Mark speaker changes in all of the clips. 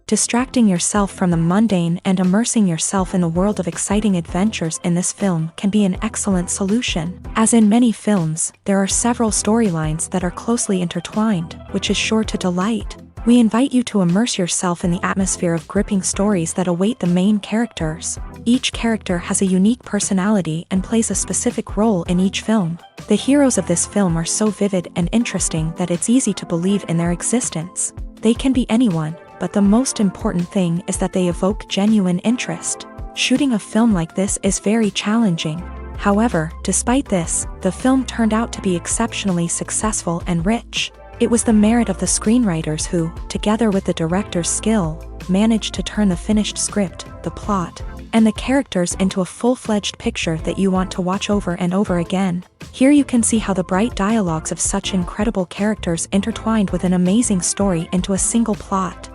Speaker 1: Distracting yourself from the mundane and immersing yourself in the world of exciting adventures in this film can be an excellent solution. As in many films, there are several storylines that are closely intertwined, which is sure to delight. We invite you to immerse yourself in the atmosphere of gripping stories that await the main characters. Each character has a unique personality and plays a specific role in each film. The heroes of this film are so vivid and interesting that it's easy to believe in their existence. They can be anyone, but the most important thing is that they evoke genuine interest. Shooting a film like this is very challenging. However, despite this, the film turned out to be exceptionally successful and rich. It was the merit of the screenwriters who, together with the director's skill, managed to turn the finished script, the plot, and the characters into a full-fledged picture that you want to watch over and over again. Here you can see how the bright dialogues of such incredible characters intertwined with an amazing story into a single plot.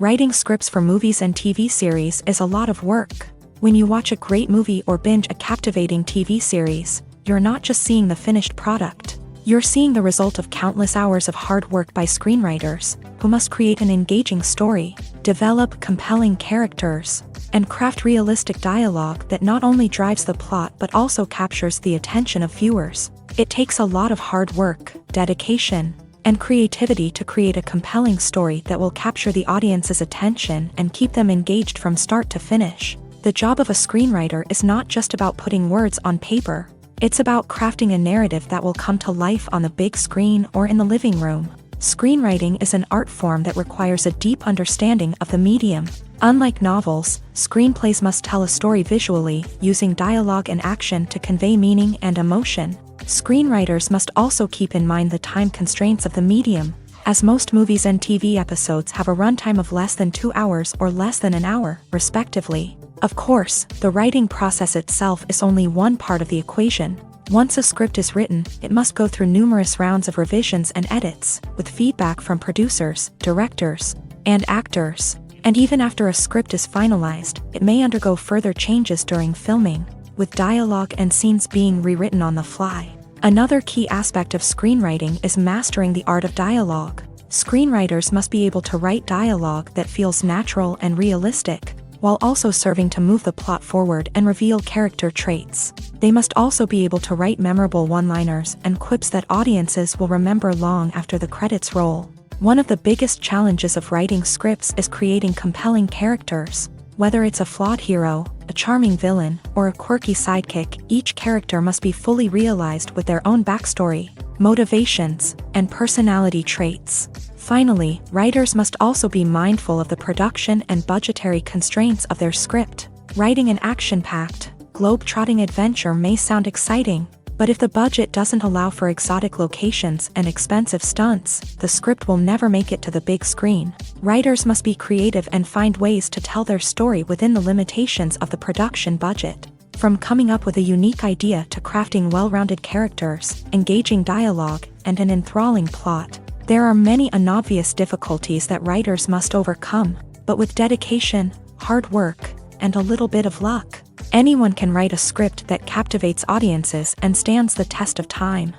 Speaker 1: Writing scripts for movies and TV series is a lot of work. When you watch a great movie or binge a captivating TV series, you're not just seeing the finished product. You're seeing the result of countless hours of hard work by screenwriters, who must create an engaging story, develop compelling characters, and craft realistic dialogue that not only drives the plot but also captures the attention of viewers. It takes a lot of hard work, dedication, and creativity to create a compelling story that will capture the audience's attention and keep them engaged from start to finish. The job of a screenwriter is not just about putting words on paper. It's about crafting a narrative that will come to life on the big screen or in the living room. Screenwriting is an art form that requires a deep understanding of the medium. Unlike novels, screenplays must tell a story visually, using dialogue and action to convey meaning and emotion. Screenwriters must also keep in mind the time constraints of the medium, as most movies and TV episodes have a runtime of less than 2 hours or less than an hour, respectively. Of course, the writing process itself is only one part of the equation. Once a script is written, it must go through numerous rounds of revisions and edits, with feedback from producers, directors, and actors. And even after a script is finalized, it may undergo further changes during filming, with dialogue and scenes being rewritten on the fly. Another key aspect of screenwriting is mastering the art of dialogue. Screenwriters must be able to write dialogue that feels natural and realistic, while also serving to move the plot forward and reveal character traits. They must also be able to write memorable one-liners and quips that audiences will remember long after the credits roll. One of the biggest challenges of writing scripts is creating compelling characters. Whether it's a flawed hero, a charming villain, or a quirky sidekick, each character must be fully realized with their own backstory, motivations, and personality traits. Finally, writers must also be mindful of the production and budgetary constraints of their script. Writing an action-packed, globe-trotting adventure may sound exciting, but if the budget doesn't allow for exotic locations and expensive stunts, the script will never make it to the big screen. Writers must be creative and find ways to tell their story within the limitations of the production budget. From coming up with a unique idea to crafting well-rounded characters, engaging dialogue, and an enthralling plot, there are many unobvious difficulties that writers must overcome, but with dedication, hard work, and a little bit of luck, anyone can write a script that captivates audiences and stands the test of time.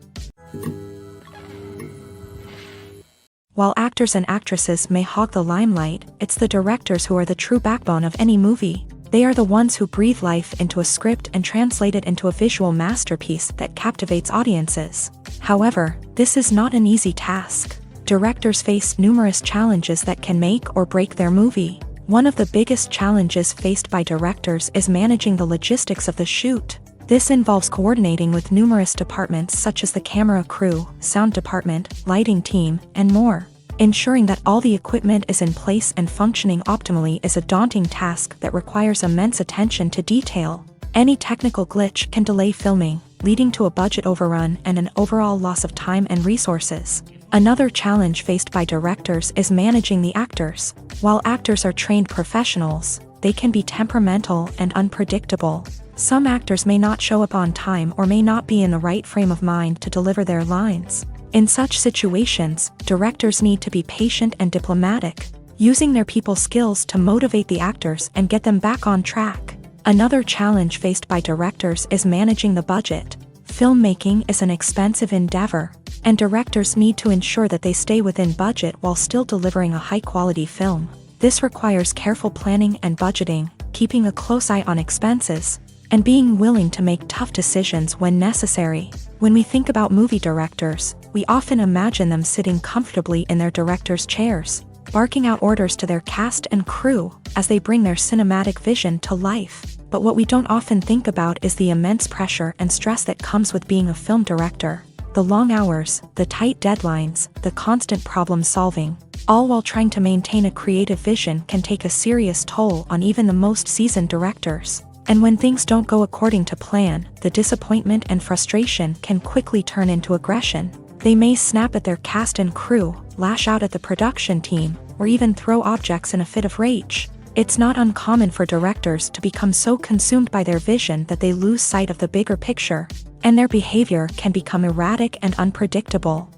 Speaker 1: While actors and actresses may hog the limelight, it's the directors who are the true backbone of any movie. They are the ones who breathe life into a script and translate it into a visual masterpiece that captivates audiences. However, this is not an easy task. Directors face numerous challenges that can make or break their movie. One of the biggest challenges faced by directors is managing the logistics of the shoot. This involves coordinating with numerous departments such as the camera crew, sound department, lighting team, and more. Ensuring that all the equipment is in place and functioning optimally is a daunting task that requires immense attention to detail. Any technical glitch can delay filming, leading to a budget overrun and an overall loss of time and resources. Another challenge faced by directors is managing the actors. While actors are trained professionals, they can be temperamental and unpredictable. Some actors may not show up on time or may not be in the right frame of mind to deliver their lines. In such situations, directors need to be patient and diplomatic, using their people skills to motivate the actors and get them back on track. Another challenge faced by directors is managing the budget. Filmmaking is an expensive endeavor, And directors need to ensure that they stay within budget while still delivering a high-quality film. This requires careful planning and budgeting, keeping a close eye on expenses, and being willing to make tough decisions when necessary. When we think about movie directors, we often imagine them sitting comfortably in their director's chairs, barking out orders to their cast and crew as they bring their cinematic vision to life. But what we don't often think about is the immense pressure and stress that comes with being a film director. The long hours, the tight deadlines, the constant problem solving, all while trying to maintain a creative vision can take a serious toll on even the most seasoned directors. And when things don't go according to plan, the disappointment and frustration can quickly turn into aggression. They may snap at their cast and crew, lash out at the production team, or even throw objects in a fit of rage. It's not uncommon for directors to become so consumed by their vision that they lose sight of the bigger picture, and their behavior can become erratic and unpredictable.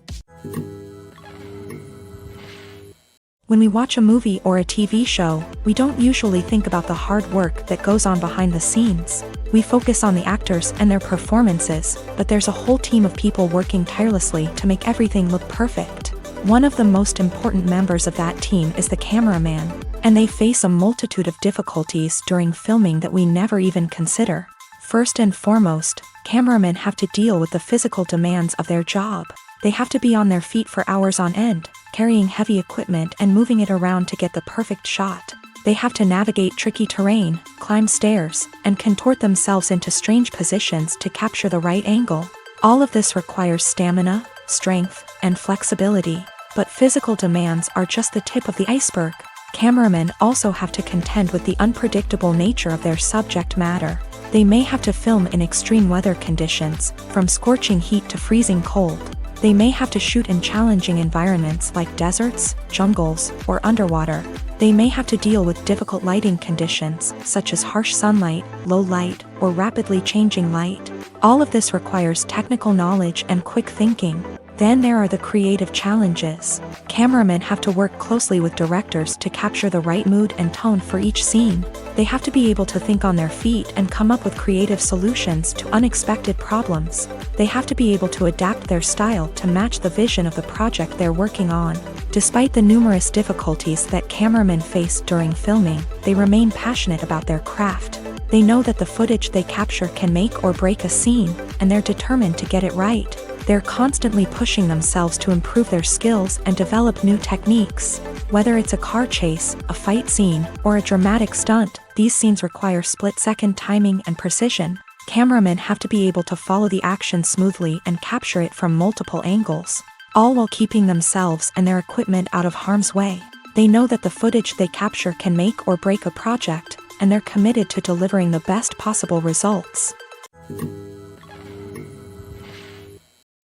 Speaker 1: When we watch a movie or a TV show, we don't usually think about the hard work that goes on behind the scenes. We focus on the actors and their performances, but there's a whole team of people working tirelessly to make everything look perfect. One of the most important members of that team is the cameraman, and they face a multitude of difficulties during filming that we never even consider. First and foremost, cameramen have to deal with the physical demands of their job. They have to be on their feet for hours on end, carrying heavy equipment and moving it around to get the perfect shot. They have to navigate tricky terrain, climb stairs, and contort themselves into strange positions to capture the right angle. All of this requires stamina, strength, and flexibility. But physical demands are just the tip of the iceberg. Cameramen also have to contend with the unpredictable nature of their subject matter. They may have to film in extreme weather conditions, from scorching heat to freezing cold. They may have to shoot in challenging environments like deserts, jungles, or underwater. They may have to deal with difficult lighting conditions, such as harsh sunlight, low light, or rapidly changing light. All of this requires technical knowledge and quick thinking. Then there are the creative challenges. Cameramen have to work closely with directors to capture the right mood and tone for each scene. They have to be able to think on their feet and come up with creative solutions to unexpected problems. They have to be able to adapt their style to match the vision of the project they're working on. Despite the numerous difficulties that cameramen face during filming, they remain passionate about their craft. They know that the footage they capture can make or break a scene, and they're determined to get it right. They're constantly pushing themselves to improve their skills and develop new techniques. Whether it's a car chase, a fight scene, or a dramatic stunt, these scenes require split-second timing and precision. Cameramen have to be able to follow the action smoothly and capture it from multiple angles, all while keeping themselves and their equipment out of harm's way. They know that the footage they capture can make or break a project, and they're committed to delivering the best possible results.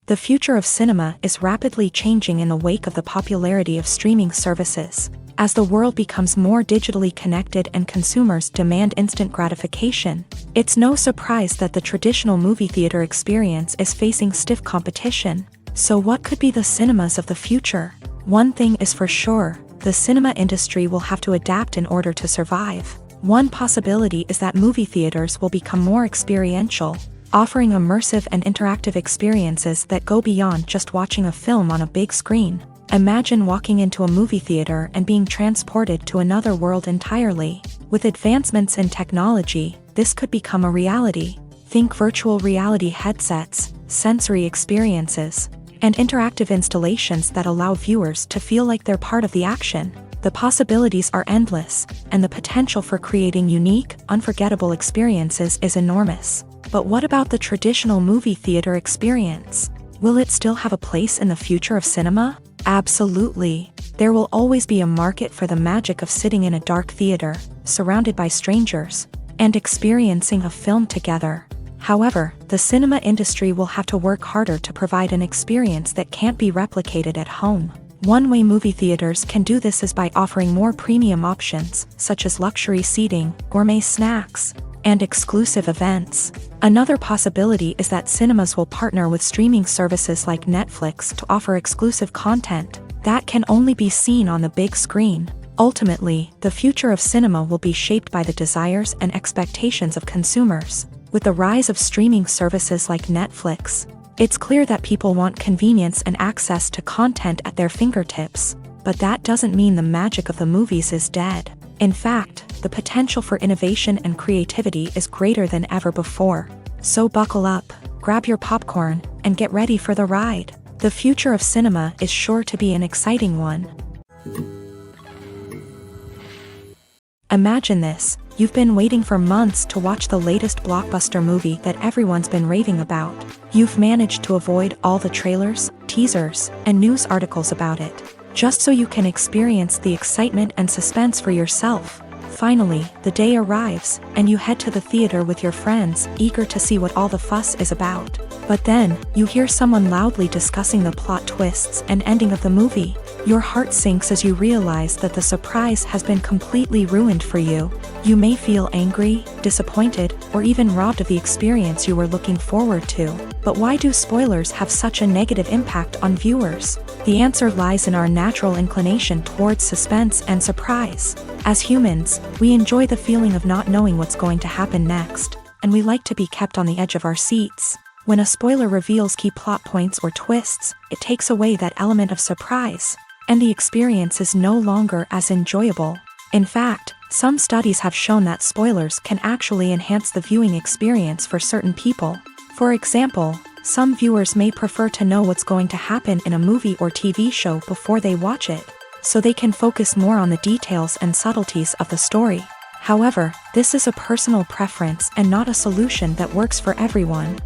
Speaker 1: The future of cinema is rapidly changing in the wake of the popularity of streaming services. As the world becomes more digitally connected and consumers demand instant gratification, it's no surprise that the traditional movie theater experience is facing stiff competition. So what could be the cinemas of the future? One thing is for sure, the cinema industry will have to adapt in order to survive. One possibility is that movie theaters will become more experiential, offering immersive and interactive experiences that go beyond just watching a film on a big screen. Imagine walking into a movie theater and being transported to another world entirely. With advancements in technology, this could become a reality. Think virtual reality headsets, sensory experiences, and interactive installations that allow viewers to feel like they're part of the action. The possibilities are endless, and the potential for creating unique, unforgettable experiences is enormous. But what about the traditional movie theater experience? Will it still have a place in the future of cinema? Absolutely. There will always be a market for the magic of sitting in a dark theater, surrounded by strangers, and experiencing a film together. However, the cinema industry will have to work harder to provide an experience that can't be replicated at home. One way movie theaters can do this is by offering more premium options, such as luxury seating, gourmet snacks, and exclusive events. Another possibility is that cinemas will partner with streaming services like Netflix to offer exclusive content that can only be seen on the big screen. Ultimately, the future of cinema will be shaped by the desires and expectations of consumers. With the rise of streaming services like Netflix, It's clear that people want convenience and access to content at their fingertips, but that doesn't mean the magic of the movies is dead. In fact, the potential for innovation and creativity is greater than ever before. So buckle up, grab your popcorn, and get ready for the ride. The future of cinema is sure to be an exciting one. Imagine this: you've been waiting for months to watch the latest blockbuster movie that everyone's been raving about. You've managed to avoid all the trailers, teasers, and news articles about it, just so you can experience the excitement and suspense for yourself. Finally, the day arrives, and you head to the theater with your friends, eager to see what all the fuss is about. But then, you hear someone loudly discussing the plot twists and ending of the movie. Your heart sinks as you realize that the surprise has been completely ruined for you. You may feel angry, disappointed, or even robbed of the experience you were looking forward to. But why do spoilers have such a negative impact on viewers? The answer lies in our natural inclination towards suspense and surprise. As humans, we enjoy the feeling of not knowing what's going to happen next, and we like to be kept on the edge of our seats. When a spoiler reveals key plot points or twists, it takes away that element of surprise, and the experience is no longer as enjoyable. In fact, some studies have shown that spoilers can actually enhance the viewing experience for certain people. For example, some viewers may prefer to know what's going to happen in a movie or TV show before they watch it, so they can focus more on the details and subtleties of the story. However, this is a personal preference and not a solution that works for everyone.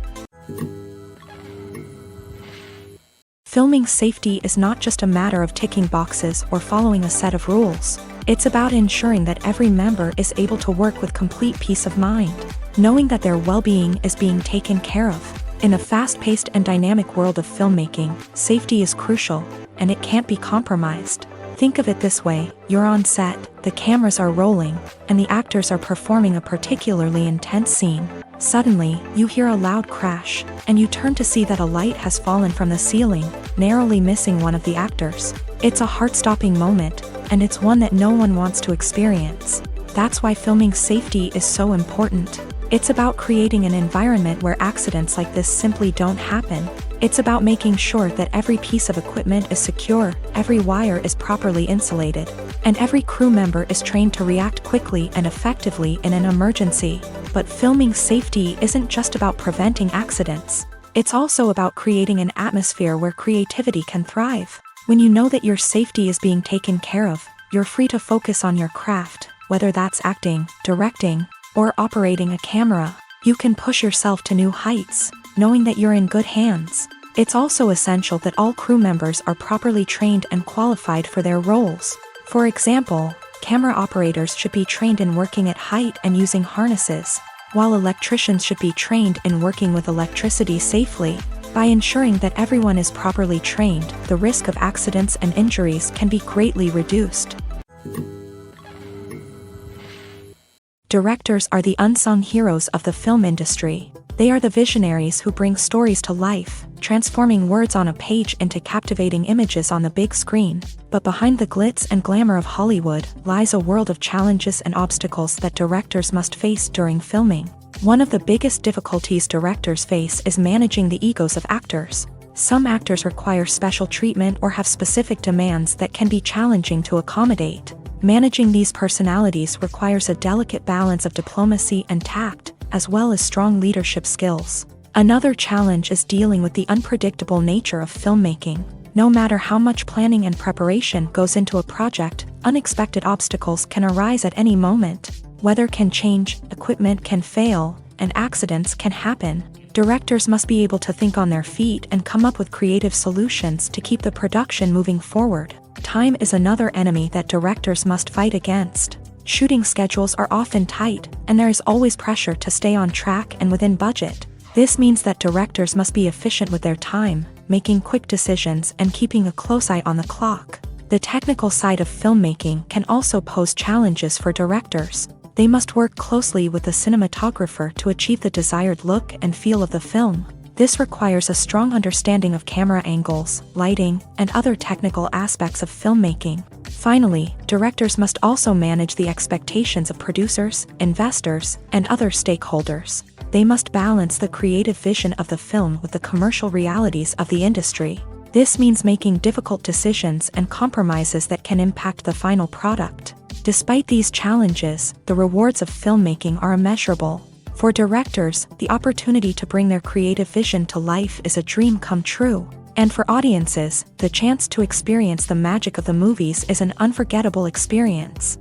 Speaker 1: Filming safety is not just a matter of ticking boxes or following a set of rules. It's about ensuring that every member is able to work with complete peace of mind, knowing that their well-being is being taken care of. In a fast-paced and dynamic world of filmmaking, safety is crucial, and it can't be compromised. Think of it this way: you're on set, the cameras are rolling, and the actors are performing a particularly intense scene. Suddenly, you hear a loud crash, and you turn to see that a light has fallen from the ceiling, narrowly missing one of the actors. It's a heart-stopping moment, and it's one that no one wants to experience. That's why filming safety is so important. It's about creating an environment where accidents like this simply don't happen. It's about making sure that every piece of equipment is secure, every wire is properly insulated, and every crew member is trained to react quickly and effectively in an emergency. But filming safety isn't just about preventing accidents. It's also about creating an atmosphere where creativity can thrive. When you know that your safety is being taken care of, you're free to focus on your craft, whether that's acting, directing, or operating a camera. You can push yourself to new heights, knowing that you're in good hands. It's also essential that all crew members are properly trained and qualified for their roles. For example, camera operators should be trained in working at height and using harnesses, while electricians should be trained in working with electricity safely. By ensuring that everyone is properly trained, the risk of accidents and injuries can be greatly reduced. Directors are the unsung heroes of the film industry. They are the visionaries who bring stories to life, transforming words on a page into captivating images on the big screen. But behind the glitz and glamour of Hollywood lies a world of challenges and obstacles that directors must face during filming. One of the biggest difficulties directors face is managing the egos of actors. Some actors require special treatment or have specific demands that can be challenging to accommodate. Managing these personalities requires a delicate balance of diplomacy and tact, as well as strong leadership skills. Another challenge is dealing with the unpredictable nature of filmmaking. No matter how much planning and preparation goes into a project, unexpected obstacles can arise at any moment. Weather can change, equipment can fail, and accidents can happen. Directors must be able to think on their feet and come up with creative solutions to keep the production moving forward. Time is another enemy that directors must fight against. Shooting schedules are often tight, and there is always pressure to stay on track and within budget. This means that directors must be efficient with their time, making quick decisions and keeping a close eye on the clock. The technical side of filmmaking can also pose challenges for directors. They must work closely with the cinematographer to achieve the desired look and feel of the film. This requires a strong understanding of camera angles, lighting, and other technical aspects of filmmaking. Finally, directors must also manage the expectations of producers, investors, and other stakeholders. They must balance the creative vision of the film with the commercial realities of the industry. This means making difficult decisions and compromises that can impact the final product. Despite these challenges, the rewards of filmmaking are immeasurable. For directors, the opportunity to bring their creative vision to life is a dream come true. And for audiences, the chance to experience the magic of the movies is an unforgettable experience.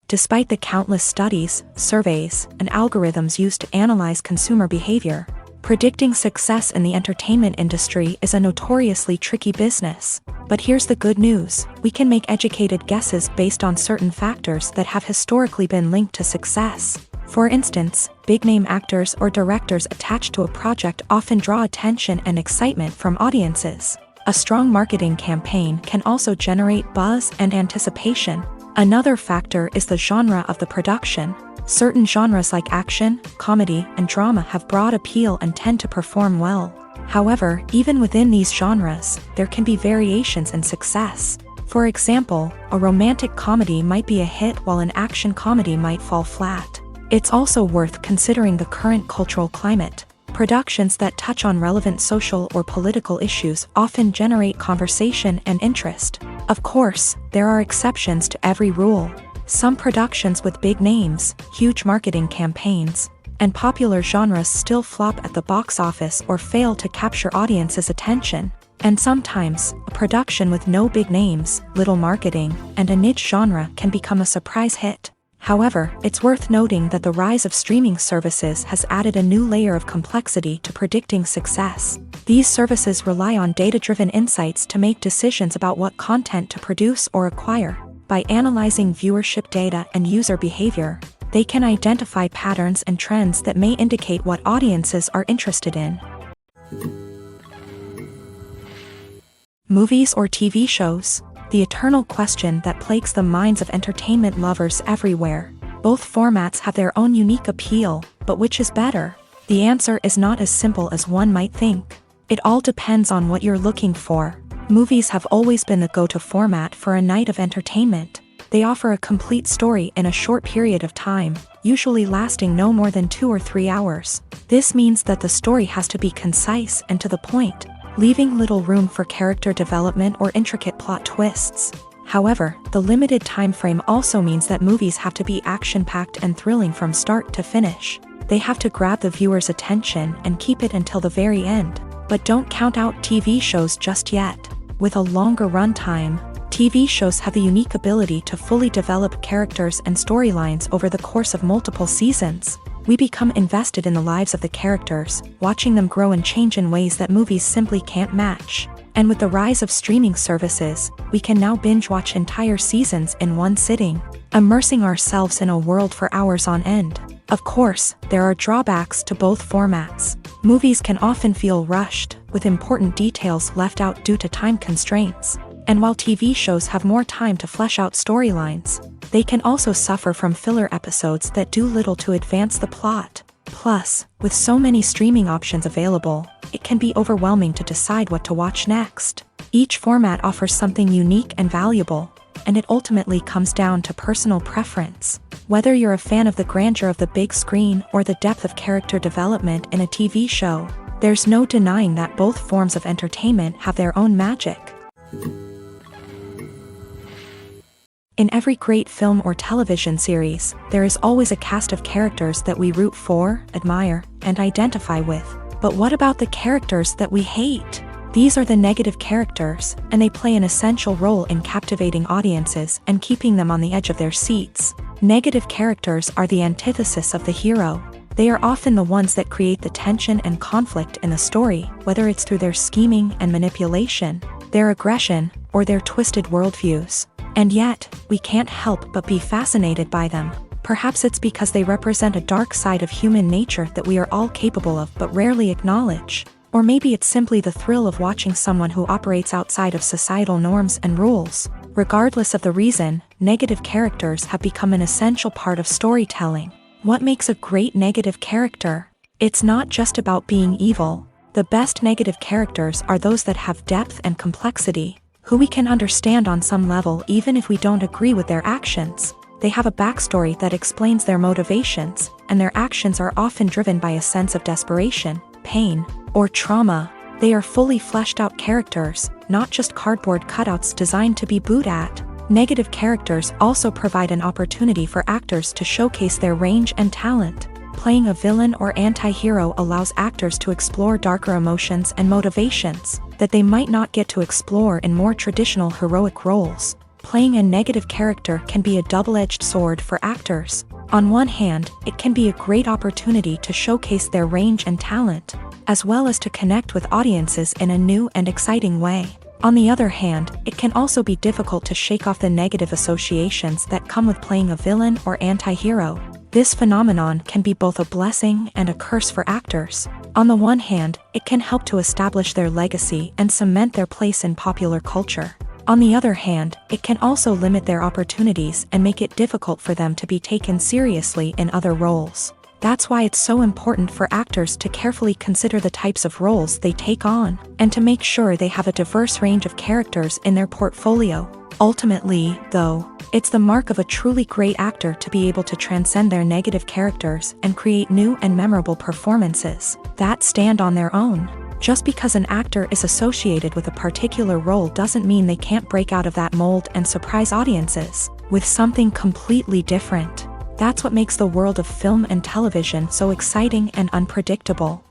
Speaker 1: Despite the countless studies, surveys, and algorithms used to analyze consumer behavior, predicting success in the entertainment industry is a notoriously tricky business. But here's the good news: we can make educated guesses based on certain factors that have historically been linked to success. For instance, big-name actors or directors attached to a project often draw attention and excitement from audiences. A strong marketing campaign can also generate buzz and anticipation. Another factor is the genre of the production. Certain genres like action, comedy, and drama have broad appeal and tend to perform well. However, even within these genres, there can be variations in success. For example, a romantic comedy might be a hit while an action comedy might fall flat. It's also worth considering the current cultural climate. Productions that touch on relevant social or political issues often generate conversation and interest. Of course, there are exceptions to every rule. Some productions with big names, huge marketing campaigns, and popular genres still flop at the box office or fail to capture audiences' attention. And sometimes, a production with no big names, little marketing, and a niche genre can become a surprise hit. However, it's worth noting that the rise of streaming services has added a new layer of complexity to predicting success. These services rely on data-driven insights to make decisions about what content to produce or acquire. By analyzing viewership data and user behavior, they can identify patterns and trends that may indicate what audiences are interested in. Movies or TV shows? The eternal question that plagues the minds of entertainment lovers everywhere. Both formats have their own unique appeal, but which is better? The answer is not as simple as one might think. It all depends on what you're looking for. Movies have always been the go-to format for a night of entertainment. They offer a complete story in a short period of time, usually lasting no more than 2 or 3 hours. This means that the story has to be concise and to the point, leaving little room for character development or intricate plot twists. However, the limited time frame also means that movies have to be action-packed and thrilling from start to finish. They have to grab the viewer's attention and keep it until the very end. But don't count out TV shows just yet. With a longer runtime, TV shows have the unique ability to fully develop characters and storylines over the course of multiple seasons. We become invested in the lives of the characters, watching them grow and change in ways that movies simply can't match. And with the rise of streaming services, we can now binge-watch entire seasons in one sitting, immersing ourselves in a world for hours on end. Of course, there are drawbacks to both formats. Movies can often feel rushed, with important details left out due to time constraints. And while TV shows have more time to flesh out storylines, they can also suffer from filler episodes that do little to advance the plot. Plus, with so many streaming options available, it can be overwhelming to decide what to watch next. Each format offers something unique and valuable, and it ultimately comes down to personal preference. Whether you're a fan of the grandeur of the big screen or the depth of character development in a TV show, there's no denying that both forms of entertainment have their own magic. In every great film or television series, there is always a cast of characters that we root for, admire, and identify with. But what about the characters that we hate? These are the negative characters, and they play an essential role in captivating audiences and keeping them on the edge of their seats. Negative characters are the antithesis of the hero. They are often the ones that create the tension and conflict in the story, whether it's through their scheming and manipulation, their aggression, or their twisted worldviews. And yet, we can't help but be fascinated by them. Perhaps it's because they represent a dark side of human nature that we are all capable of but rarely acknowledge. Or maybe it's simply the thrill of watching someone who operates outside of societal norms and rules. Regardless of the reason, negative characters have become an essential part of storytelling. What makes a great negative character? It's not just about being evil. The best negative characters are those that have depth and complexity, who we can understand on some level even if we don't agree with their actions. They have a backstory that explains their motivations, and their actions are often driven by a sense of desperation, pain, or trauma. They are fully fleshed out characters, not just cardboard cutouts designed to be booed at. Negative characters also provide an opportunity for actors to showcase their range and talent. Playing a villain or anti-hero allows actors to explore darker emotions and motivations that they might not get to explore in more traditional heroic roles. Playing a negative character can be a double-edged sword for actors. On one hand, it can be a great opportunity to showcase their range and talent, as well as to connect with audiences in a new and exciting way. On the other hand, it can also be difficult to shake off the negative associations that come with playing a villain or anti-hero. This phenomenon can be both a blessing and a curse for actors. On the one hand, it can help to establish their legacy and cement their place in popular culture. On the other hand, it can also limit their opportunities and make it difficult for them to be taken seriously in other roles. That's why it's so important for actors to carefully consider the types of roles they take on, and to make sure they have a diverse range of characters in their portfolio. Ultimately, though, it's the mark of a truly great actor to be able to transcend their negative characters and create new and memorable performances that stand on their own. Just because an actor is associated with a particular role doesn't mean they can't break out of that mold and surprise audiences with something completely different. That's what makes the world of film and television so exciting and unpredictable.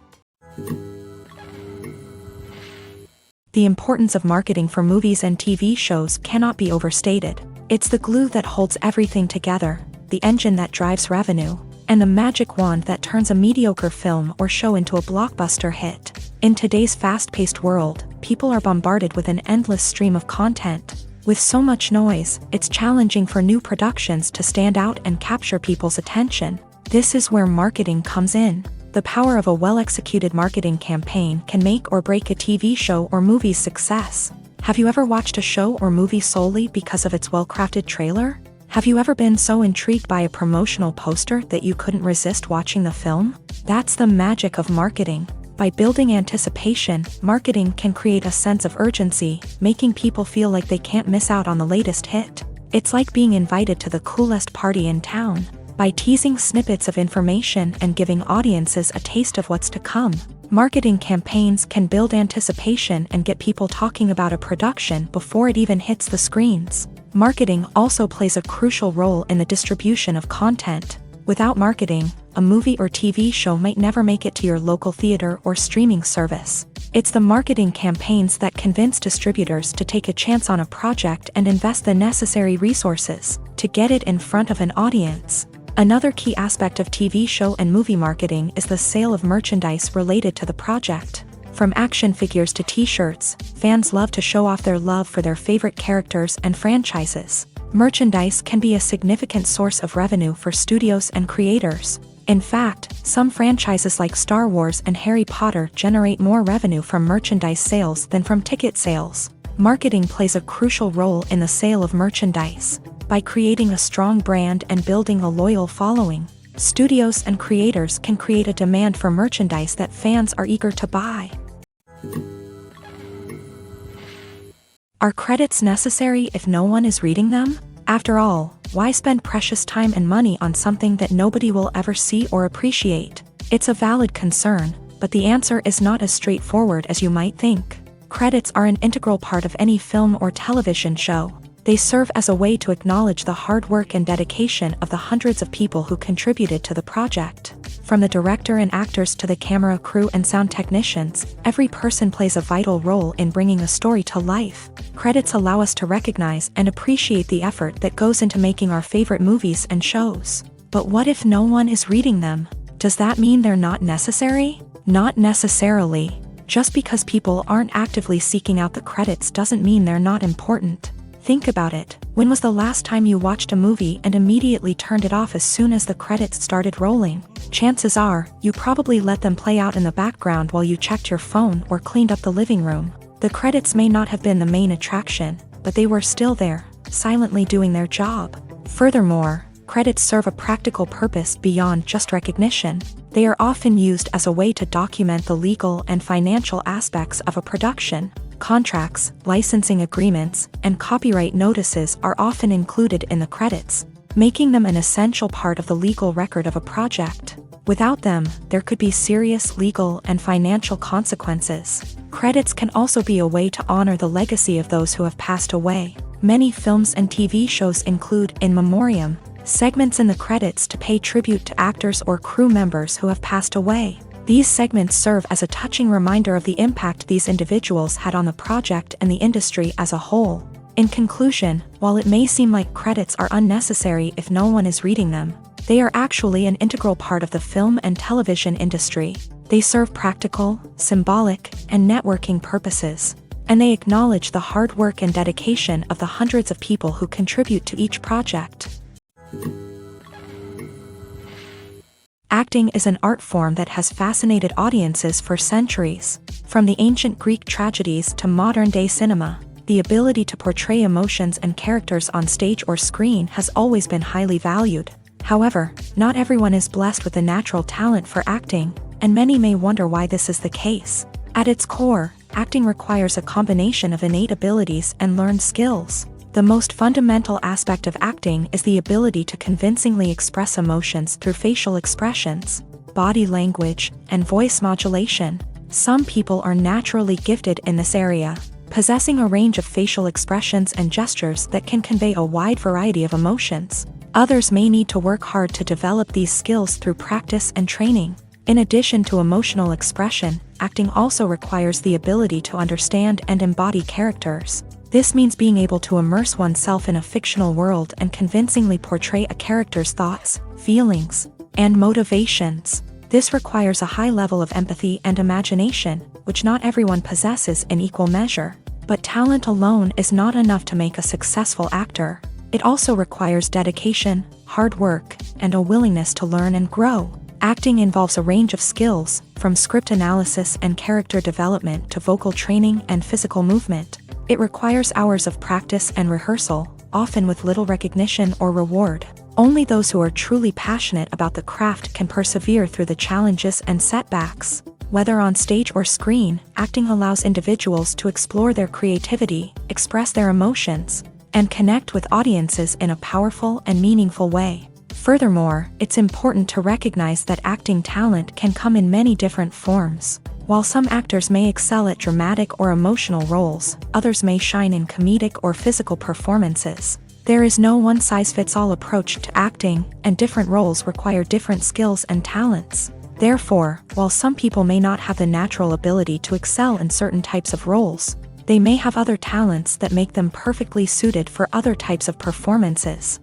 Speaker 1: The importance of marketing for movies and TV shows cannot be overstated. It's the glue that holds everything together, the engine that drives revenue, and the magic wand that turns a mediocre film or show into a blockbuster hit. In today's fast-paced world, people are bombarded with an endless stream of content. With so much noise, it's challenging for new productions to stand out and capture people's attention. This is where marketing comes in. The power of a well-executed marketing campaign can make or break a TV show or movie's success. Have you ever watched a show or movie solely because of its well-crafted trailer? Have you ever been so intrigued by a promotional poster that you couldn't resist watching the film? That's the magic of marketing. By building anticipation, marketing can create a sense of urgency, making people feel like they can't miss out on the latest hit. It's like being invited to the coolest party in town. By teasing snippets of information and giving audiences a taste of what's to come, marketing campaigns can build anticipation and get people talking about a production before it even hits the screens. Marketing also plays a crucial role in the distribution of content. Without marketing, a movie or TV show might never make it to your local theater or streaming service. It's the marketing campaigns that convince distributors to take a chance on a project and invest the necessary resources to get it in front of an audience. Another key aspect of TV show and movie marketing is the sale of merchandise related to the project. From action figures to t-shirts, fans love to show off their love for their favorite characters and franchises. Merchandise can be a significant source of revenue for studios and creators. In fact, some franchises like Star Wars and Harry Potter generate more revenue from merchandise sales than from ticket sales. Marketing plays a crucial role in the sale of merchandise. By creating a strong brand and building a loyal following, studios and creators can create a demand for merchandise that fans are eager to buy. Are credits necessary if no one is reading them? After all, why spend precious time and money on something that nobody will ever see or appreciate? It's a valid concern, but the answer is not as straightforward as you might think. Credits are an integral part of any film or television show. They serve as a way to acknowledge the hard work and dedication of the hundreds of people who contributed to the project. From the director and actors to the camera crew and sound technicians, every person plays a vital role in bringing a story to life. Credits allow us to recognize and appreciate the effort that goes into making our favorite movies and shows. But what if no one is reading them? Does that mean they're not necessary? Not necessarily. Just because people aren't actively seeking out the credits doesn't mean they're not important. Think about it. When was the last time you watched a movie and immediately turned it off as soon as the credits started rolling? Chances are, you probably let them play out in the background while you checked your phone or cleaned up the living room. The credits may not have been the main attraction, but they were still there, silently doing their job. Furthermore, credits serve a practical purpose beyond just recognition. They are often used as a way to document the legal and financial aspects of a production. Contracts, licensing agreements, and copyright notices are often included in the credits. making them an essential part of the legal record of a project. Without them, there could be serious legal and financial consequences. Credits can also be a way to honor the legacy of those who have passed away. Many films and TV shows include in memoriam segments in the credits to pay tribute to actors or crew members who have passed away. These segments serve as a touching reminder of the impact these individuals had on the project and the industry as a whole. In conclusion, while it may seem like credits are unnecessary if no one is reading them, they are actually an integral part of the film and television industry. They serve practical, symbolic, and networking purposes, and they acknowledge the hard work and dedication of the hundreds of people who contribute to each project. Acting is an art form that has fascinated audiences for centuries. From the ancient Greek tragedies to modern-day cinema, the ability to portray emotions and characters on stage or screen has always been highly valued. However, not everyone is blessed with a natural talent for acting, and many may wonder why this is the case. At its core, acting requires a combination of innate abilities and learned skills. The most fundamental aspect of acting is the ability to convincingly express emotions through facial expressions, body language, and voice modulation. Some people are naturally gifted in this area, possessing a range of facial expressions and gestures that can convey a wide variety of emotions. Others may need to work hard to develop these skills through practice and training. In addition to emotional expression, acting also requires the ability to understand and embody characters. This means being able to immerse oneself in a fictional world and convincingly portray a character's thoughts, feelings, and motivations. This requires a high level of empathy and imagination, which not everyone possesses in equal measure. But talent alone is not enough to make a successful actor. It also requires dedication, hard work, and a willingness to learn and grow. Acting involves a range of skills, from script analysis and character development to vocal training and physical movement. It requires hours of practice and rehearsal, often with little recognition or reward. Only those who are truly passionate about the craft can persevere through the challenges and setbacks. Whether on stage or screen, acting allows individuals to explore their creativity, express their emotions, and connect with audiences in a powerful and meaningful way. Furthermore, it's important to recognize that acting talent can come in many different forms. While some actors may excel at dramatic or emotional roles, others may shine in comedic or physical performances. There is no one-size-fits-all approach to acting, and different roles require different skills and talents. Therefore, while some people may not have the natural ability to excel in certain types of roles, they may have other talents that make them perfectly suited for other types of performances.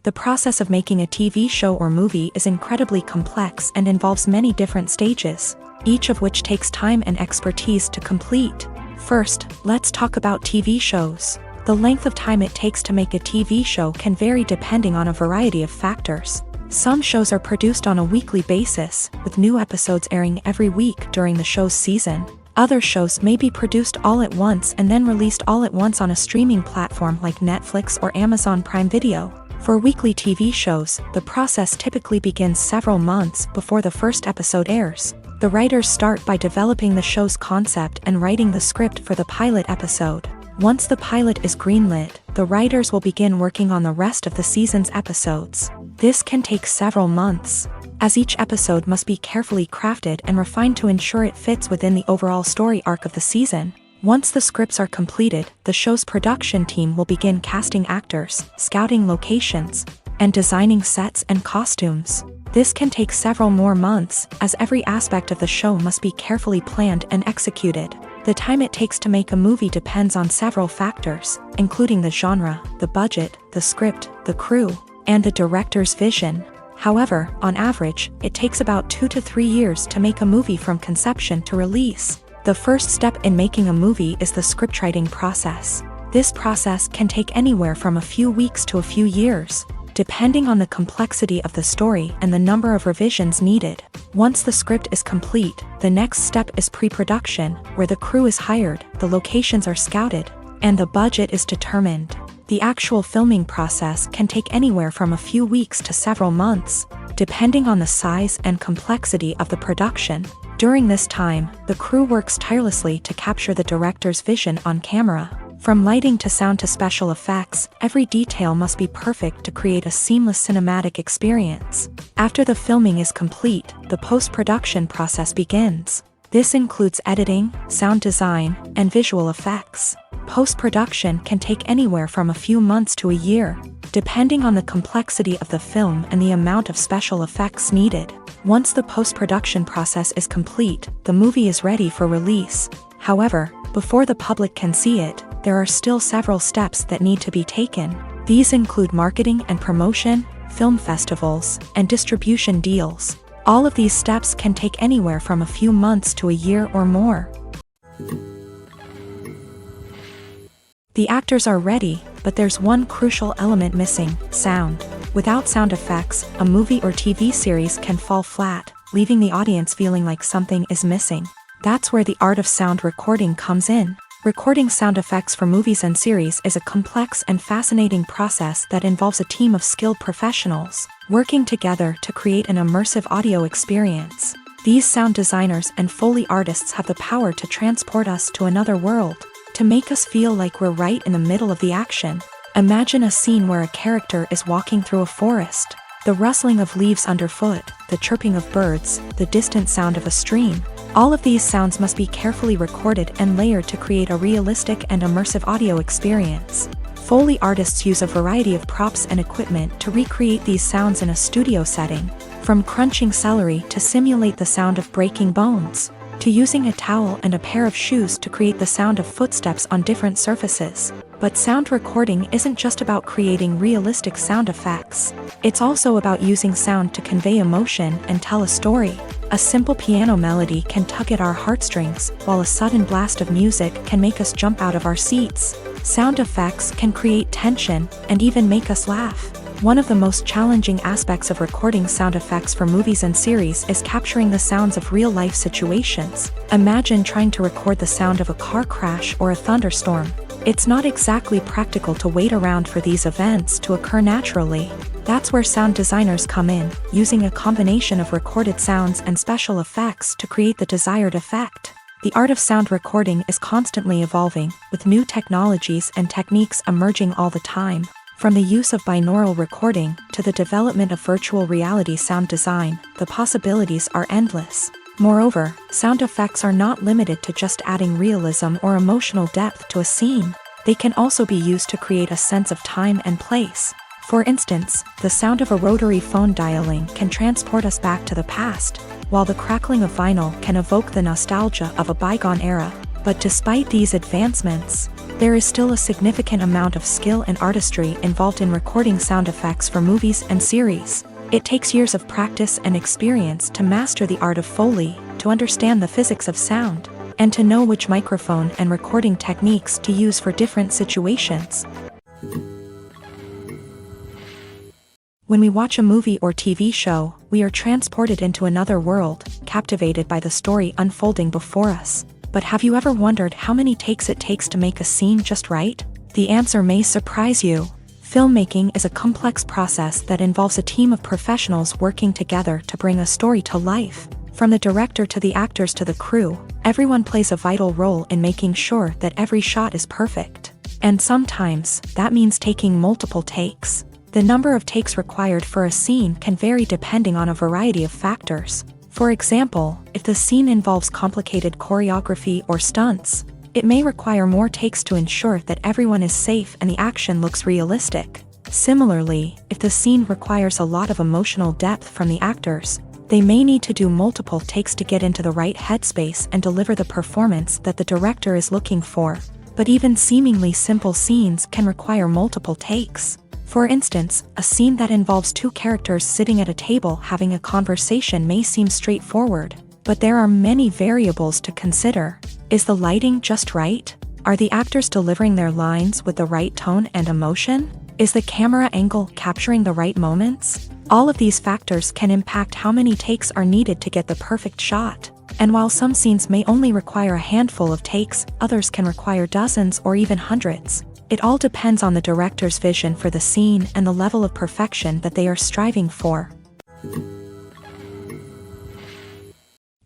Speaker 1: The process of making a TV show or movie is incredibly complex and involves many different stages, each of which takes time and expertise to complete. First, let's talk about TV shows. The length of time it takes to make a TV show can vary depending on a variety of factors. Some shows are produced on a weekly basis, with new episodes airing every week during the show's season. Other shows may be produced all at once and then released all at once on a streaming platform like Netflix or Amazon Prime Video. For weekly TV shows, the process typically begins several months before the first episode airs. The writers start by developing the show's concept and writing the script for the pilot episode. Once the pilot is greenlit, the writers will begin working on the rest of the season's episodes. This can take several months, as each episode must be carefully crafted and refined to ensure it fits within the overall story arc of the season. Once the scripts are completed, the show's production team will begin casting actors, scouting locations, and designing sets and costumes. This can take several more months, as every aspect of the show must be carefully planned and executed. The time it takes to make a movie depends on several factors, including the genre, the budget, the script, the crew, and the director's vision. However, on average, it takes about 2 to 3 years to make a movie from conception to release. The first step in making a movie is the scriptwriting process. This process can take anywhere from a few weeks to a few years, depending on the complexity of the story and the number of revisions needed. Once the script is complete, the next step is pre-production, where the crew is hired, the locations are scouted, and the budget is determined. The actual filming process can take anywhere from a few weeks to several months, depending on the size and complexity of the production. During this time, the crew works tirelessly to capture the director's vision on camera. From lighting to sound to special effects, every detail must be perfect to create a seamless cinematic experience. After the filming is complete, the post-production process begins. This includes editing, sound design, and visual effects. Post-production can take anywhere from a few months to a year, depending on the complexity of the film and the amount of special effects needed. Once the post-production process is complete, the movie is ready for release. However, before the public can see it, there are still several steps that need to be taken. These include marketing and promotion, film festivals, and distribution deals. All of these steps can take anywhere from a few months to a year or more. The actors are ready, but there's one crucial element missing: sound. Without sound effects, a movie or TV series can fall flat, leaving the audience feeling like something is missing. That's where the art of sound recording comes in. Recording sound effects for movies and series is a complex and fascinating process that involves a team of skilled professionals working together to create an immersive audio experience. These sound designers and Foley artists have the power to transport us to another world, to make us feel like we're right in the middle of the action. Imagine a scene where a character is walking through a forest. The rustling of leaves underfoot, the chirping of birds, the distant sound of a stream. All of these sounds must be carefully recorded and layered to create a realistic and immersive audio experience. Foley artists use a variety of props and equipment to recreate these sounds in a studio setting, from crunching celery to simulate the sound of breaking bones, to using a towel and a pair of shoes to create the sound of footsteps on different surfaces. But sound recording isn't just about creating realistic sound effects. It's also about using sound to convey emotion and tell a story. A simple piano melody can tug at our heartstrings, while a sudden blast of music can make us jump out of our seats. Sound effects can create tension and even make us laugh. One of the most challenging aspects of recording sound effects for movies and series is capturing the sounds of real-life situations. Imagine trying to record the sound of a car crash or a thunderstorm. It's not exactly practical to wait around for these events to occur naturally. That's where sound designers come in, using a combination of recorded sounds and special effects to create the desired effect. The art of sound recording is constantly evolving, with new technologies and techniques emerging all the time. From the use of binaural recording to the development of virtual reality sound design, the possibilities are endless. Moreover, sound effects are not limited to just adding realism or emotional depth to a scene. They can also be used to create a sense of time and place. For instance, the sound of a rotary phone dialing can transport us back to the past, while the crackling of vinyl can evoke the nostalgia of a bygone era. But despite these advancements, there is still a significant amount of skill and artistry involved in recording sound effects for movies and series. It takes years of practice and experience to master the art of Foley, to understand the physics of sound, and to know which microphone and recording techniques to use for different situations. When we watch a movie or TV show, we are transported into another world, captivated by the story unfolding before us. But have you ever wondered how many takes it takes to make a scene just right? The answer may surprise you. Filmmaking is a complex process that involves a team of professionals working together to bring a story to life. From the director to the actors to the crew, everyone plays a vital role in making sure that every shot is perfect. And sometimes, that means taking multiple takes. The number of takes required for a scene can vary depending on a variety of factors. For example, if the scene involves complicated choreography or stunts, it may require more takes to ensure that everyone is safe and the action looks realistic. Similarly, if the scene requires a lot of emotional depth from the actors, they may need to do multiple takes to get into the right headspace and deliver the performance that the director is looking for. But even seemingly simple scenes can require multiple takes. For instance, a scene that involves two characters sitting at a table having a conversation may seem straightforward, but there are many variables to consider. Is the lighting just right? Are the actors delivering their lines with the right tone and emotion? Is the camera angle capturing the right moments? All of these factors can impact how many takes are needed to get the perfect shot. And while some scenes may only require a handful of takes, others can require dozens or even hundreds. It all depends on the director's vision for the scene and the level of perfection that they are striving for.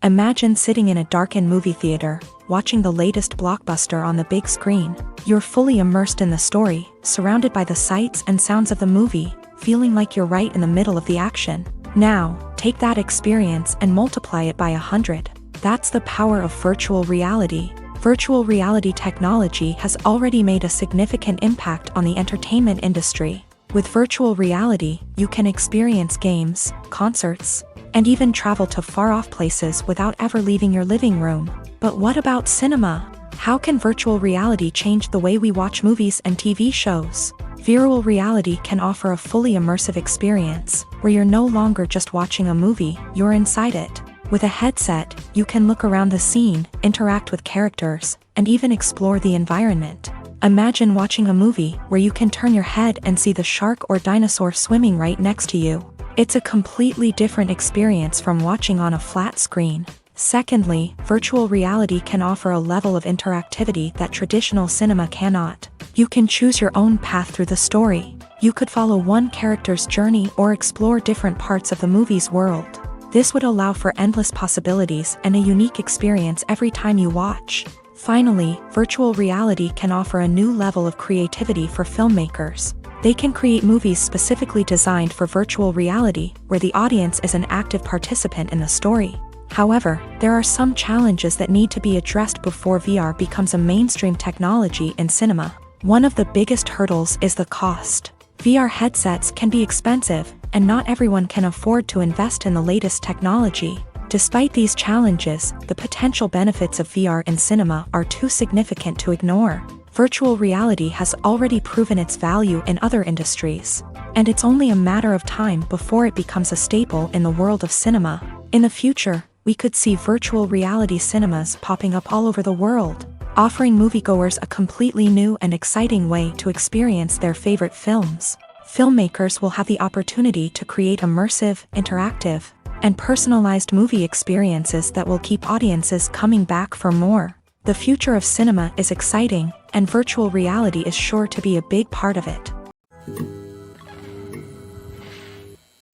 Speaker 1: Imagine sitting in a darkened movie theater, watching the latest blockbuster on the big screen. You're fully immersed in the story, surrounded by the sights and sounds of the movie, feeling like you're right in the middle of the action. Now, take that experience and multiply it by 100. That's the power of virtual reality. Virtual reality technology has already made a significant impact on the entertainment industry. With virtual reality, you can experience games, concerts, and even travel to far-off places without ever leaving your living room. But what about cinema? How can virtual reality change the way we watch movies and TV shows? Virtual reality can offer a fully immersive experience, where you're no longer just watching a movie, you're inside it. With a headset, you can look around the scene, interact with characters, and even explore the environment. Imagine watching a movie where you can turn your head and see the shark or dinosaur swimming right next to you. It's a completely different experience from watching on a flat screen. Secondly, virtual reality can offer a level of interactivity that traditional cinema cannot. You can choose your own path through the story. You could follow one character's journey or explore different parts of the movie's world. This would allow for endless possibilities and a unique experience every time you watch. Finally, virtual reality can offer a new level of creativity for filmmakers. They can create movies specifically designed for virtual reality, where the audience is an active participant in the story. However, there are some challenges that need to be addressed before VR becomes a mainstream technology in cinema. One of the biggest hurdles is the cost. VR headsets can be expensive, and not everyone can afford to invest in the latest technology. Despite these challenges, the potential benefits of VR in cinema are too significant to ignore. Virtual reality has already proven its value in other industries, and it's only a matter of time before it becomes a staple in the world of cinema. In the future, we could see virtual reality cinemas popping up all over the world, offering moviegoers a completely new and exciting way to experience their favorite films. Filmmakers will have the opportunity to create immersive, interactive, and personalized movie experiences that will keep audiences coming back for more. The future of cinema is exciting, and virtual reality is sure to be a big part of it.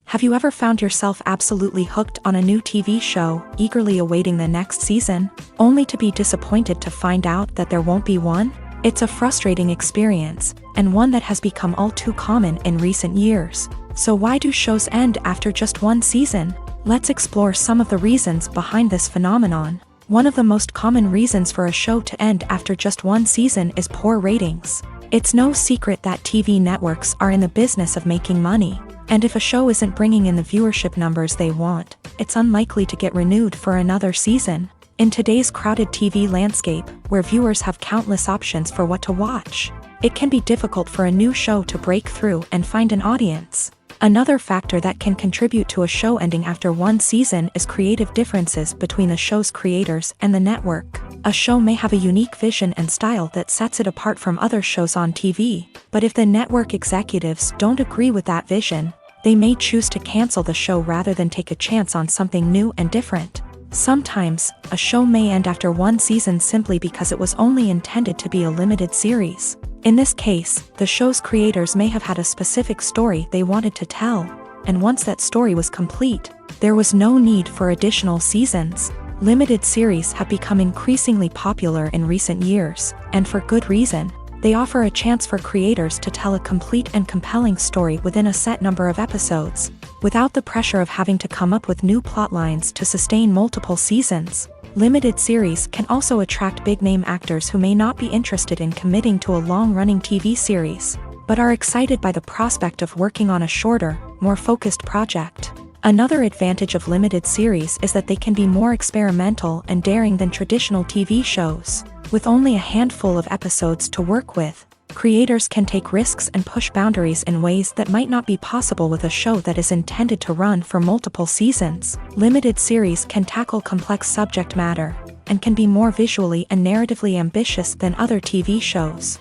Speaker 1: Have you ever found yourself absolutely hooked on a new TV show, eagerly awaiting the next season, only to be disappointed to find out that there won't be one? It's a frustrating experience, and one that has become all too common in recent years. So why do shows end after just one season? Let's explore some of the reasons behind this phenomenon. One of the most common reasons for a show to end after just one season is poor ratings. It's no secret that TV networks are in the business of making money, and if a show isn't bringing in the viewership numbers they want, it's unlikely to get renewed for another season. In today's crowded TV landscape, where viewers have countless options for what to watch, it can be difficult for a new show to break through and find an audience. Another factor that can contribute to a show ending after one season is creative differences between the show's creators and the network. A show may have a unique vision and style that sets it apart from other shows on TV, but if the network executives don't agree with that vision, they may choose to cancel the show rather than take a chance on something new and different. Sometimes, a show may end after one season simply because it was only intended to be a limited series. In this case, the show's creators may have had a specific story they wanted to tell, and once that story was complete, there was no need for additional seasons. Limited series have become increasingly popular in recent years, and for good reason. They offer a chance for creators to tell a complete and compelling story within a set number of episodes, without the pressure of having to come up with new plot lines to sustain multiple seasons. Limited series can also attract big-name actors who may not be interested in committing to a long-running TV series, but are excited by the prospect of working on a shorter, more focused project. Another advantage of limited series is that they can be more experimental and daring than traditional TV shows. With only a handful of episodes to work with, creators can take risks and push boundaries in ways that might not be possible with a show that is intended to run for multiple seasons. Limited series can tackle complex subject matter, and can be more visually and narratively ambitious than other TV shows.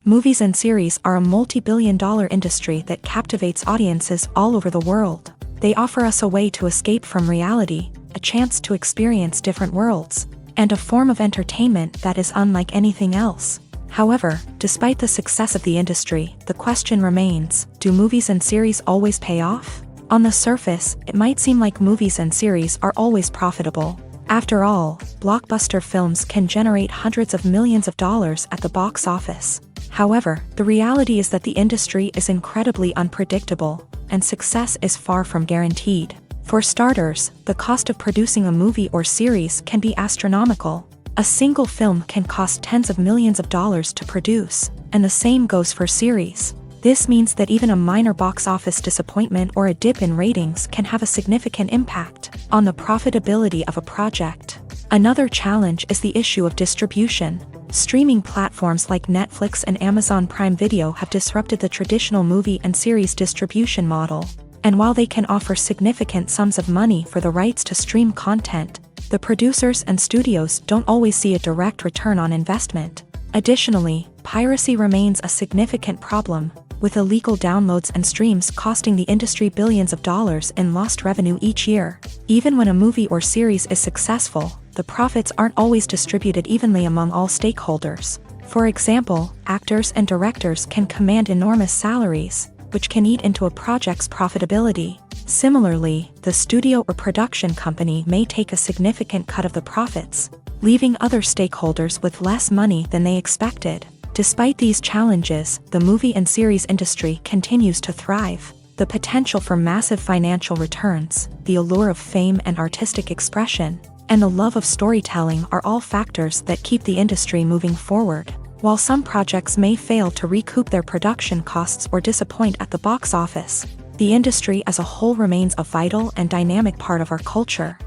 Speaker 1: Movies and series are a multi-billion-dollar industry that captivates audiences all over the world. They offer us a way to escape from reality, a chance to experience different worlds, and a form of entertainment that is unlike anything else. However, despite the success of the industry, the question remains, do movies and series always pay off? On the surface, it might seem like movies and series are always profitable. After all, blockbuster films can generate hundreds of millions of dollars at the box office. However, the reality is that the industry is incredibly unpredictable, and success is far from guaranteed. For starters, the cost of producing a movie or series can be astronomical. A single film can cost tens of millions of dollars to produce, and the same goes for series. This means that even a minor box office disappointment or a dip in ratings can have a significant impact on the profitability of a project. Another challenge is the issue of distribution. Streaming platforms like Netflix and Amazon Prime Video have disrupted the traditional movie and series distribution model. And while they can offer significant sums of money for the rights to stream content, the producers and studios don't always see a direct return on investment. Additionally, piracy remains a significant problem, with illegal downloads and streams costing the industry billions of dollars in lost revenue each year. Even when a movie or series is successful, the profits aren't always distributed evenly among all stakeholders. For example, actors and directors can command enormous salaries, which can eat into a project's profitability. Similarly, the studio or production company may take a significant cut of the profits, leaving other stakeholders with less money than they expected. Despite these challenges, the movie and series industry continues to thrive. The potential for massive financial returns, the allure of fame and artistic expression, and the love of storytelling are all factors that keep the industry moving forward. While some projects may fail to recoup their production costs or disappoint at the box office, the industry as a whole remains a vital and dynamic part of our culture.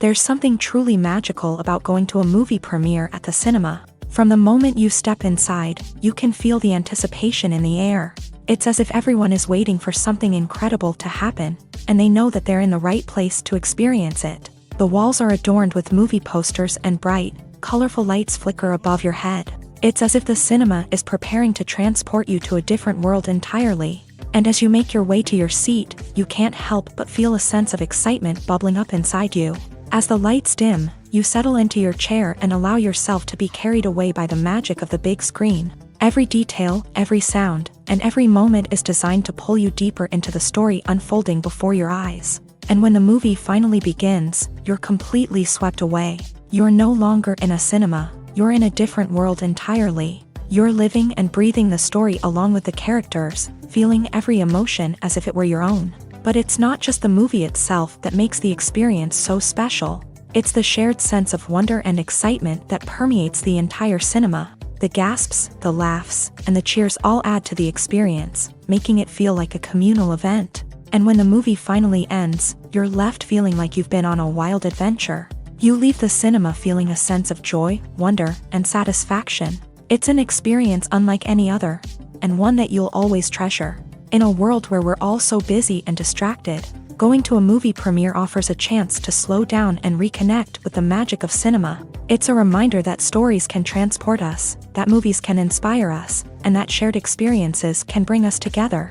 Speaker 1: There's something truly magical about going to a movie premiere at the cinema. From the moment you step inside, you can feel the anticipation in the air. It's as if everyone is waiting for something incredible to happen, and they know that they're in the right place to experience it. The walls are adorned with movie posters and bright, colorful lights flicker above your head. It's as if the cinema is preparing to transport you to a different world entirely. And as you make your way to your seat, you can't help but feel a sense of excitement bubbling up inside you. As the lights dim, you settle into your chair and allow yourself to be carried away by the magic of the big screen. Every detail, every sound, and every moment is designed to pull you deeper into the story unfolding before your eyes. And when the movie finally begins, you're completely swept away. You're no longer in a cinema, you're in a different world entirely. You're living and breathing the story along with the characters, feeling every emotion as if it were your own. But it's not just the movie itself that makes the experience so special. It's the shared sense of wonder and excitement that permeates the entire cinema. The gasps, the laughs, and the cheers all add to the experience, making it feel like a communal event. And when the movie finally ends, you're left feeling like you've been on a wild adventure. You leave the cinema feeling a sense of joy, wonder, and satisfaction. It's an experience unlike any other, and one that you'll always treasure. In a world where we're all so busy and distracted, going to a movie premiere offers a chance to slow down and reconnect with the magic of cinema. It's a reminder that stories can transport us, that movies can inspire us, and that shared experiences can bring us together.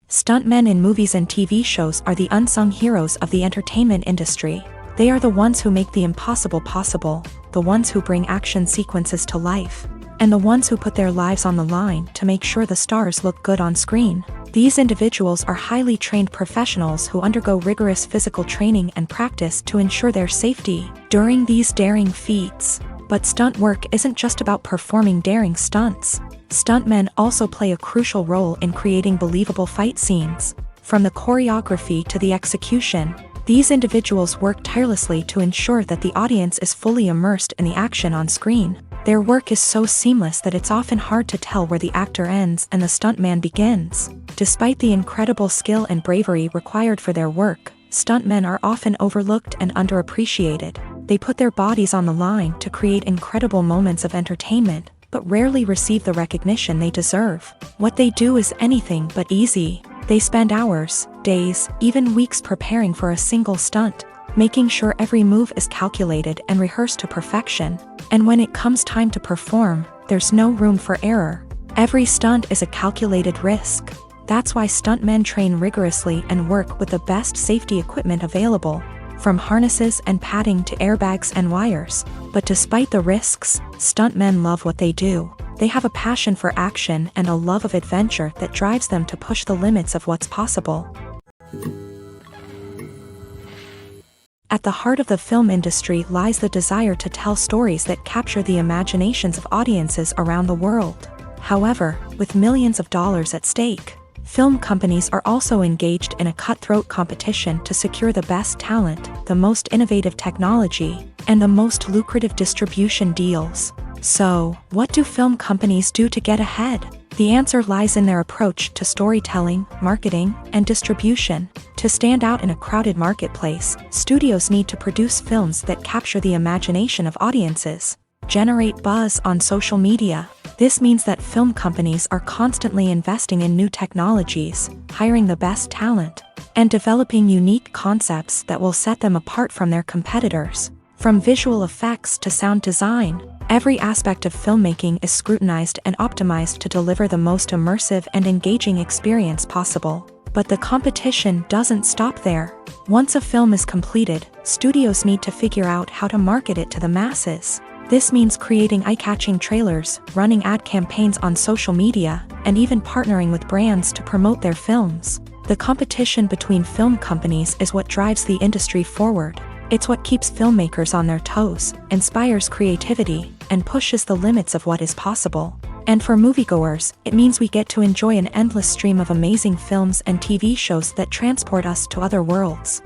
Speaker 1: Stuntmen in movies and TV shows are the unsung heroes of the entertainment industry. They are the ones who make the impossible possible, the ones who bring action sequences to life, and the ones who put their lives on the line to make sure the stars look good on screen. These individuals are highly trained professionals who undergo rigorous physical training and practice to ensure their safety during these daring feats. But stunt work isn't just about performing daring stunts. Stuntmen also play a crucial role in creating believable fight scenes. From the choreography to the execution, these individuals work tirelessly to ensure that the audience is fully immersed in the action on screen. Their work is so seamless that it's often hard to tell where the actor ends and the stuntman begins. Despite the incredible skill and bravery required for their work, stuntmen are often overlooked and underappreciated. They put their bodies on the line to create incredible moments of entertainment, but rarely receive the recognition they deserve. What they do is anything but easy. They spend hours, days, even weeks preparing for a single stunt, making sure every move is calculated and rehearsed to perfection. And when it comes time to perform, there's no room for error. Every stunt is a calculated risk. That's why stuntmen train rigorously and work with the best safety equipment available, from harnesses and padding to airbags and wires. But despite the risks, stuntmen love what they do. They have a passion for action and a love of adventure that drives them to push the limits of what's possible. At the heart of the film industry lies the desire to tell stories that capture the imaginations of audiences around the world. However, with millions of dollars at stake, film companies are also engaged in a cutthroat competition to secure the best talent, the most innovative technology, and the most lucrative distribution deals. So, what do film companies do to get ahead? The answer lies in their approach to storytelling, marketing, and distribution. To stand out in a crowded marketplace, studios need to produce films that capture the imagination of audiences, generate buzz on social media. This means that film companies are constantly investing in new technologies, hiring the best talent, and developing unique concepts that will set them apart from their competitors. From visual effects to sound design, every aspect of filmmaking is scrutinized and optimized to deliver the most immersive and engaging experience possible. But the competition doesn't stop there. Once a film is completed, studios need to figure out how to market it to the masses. This means creating eye-catching trailers, running ad campaigns on social media, and even partnering with brands to promote their films. The competition between film companies is what drives the industry forward. It's what keeps filmmakers on their toes, inspires creativity, and pushes the limits of what is possible. And for moviegoers, it means we get to enjoy an endless stream of amazing films and TV shows that transport us to other worlds.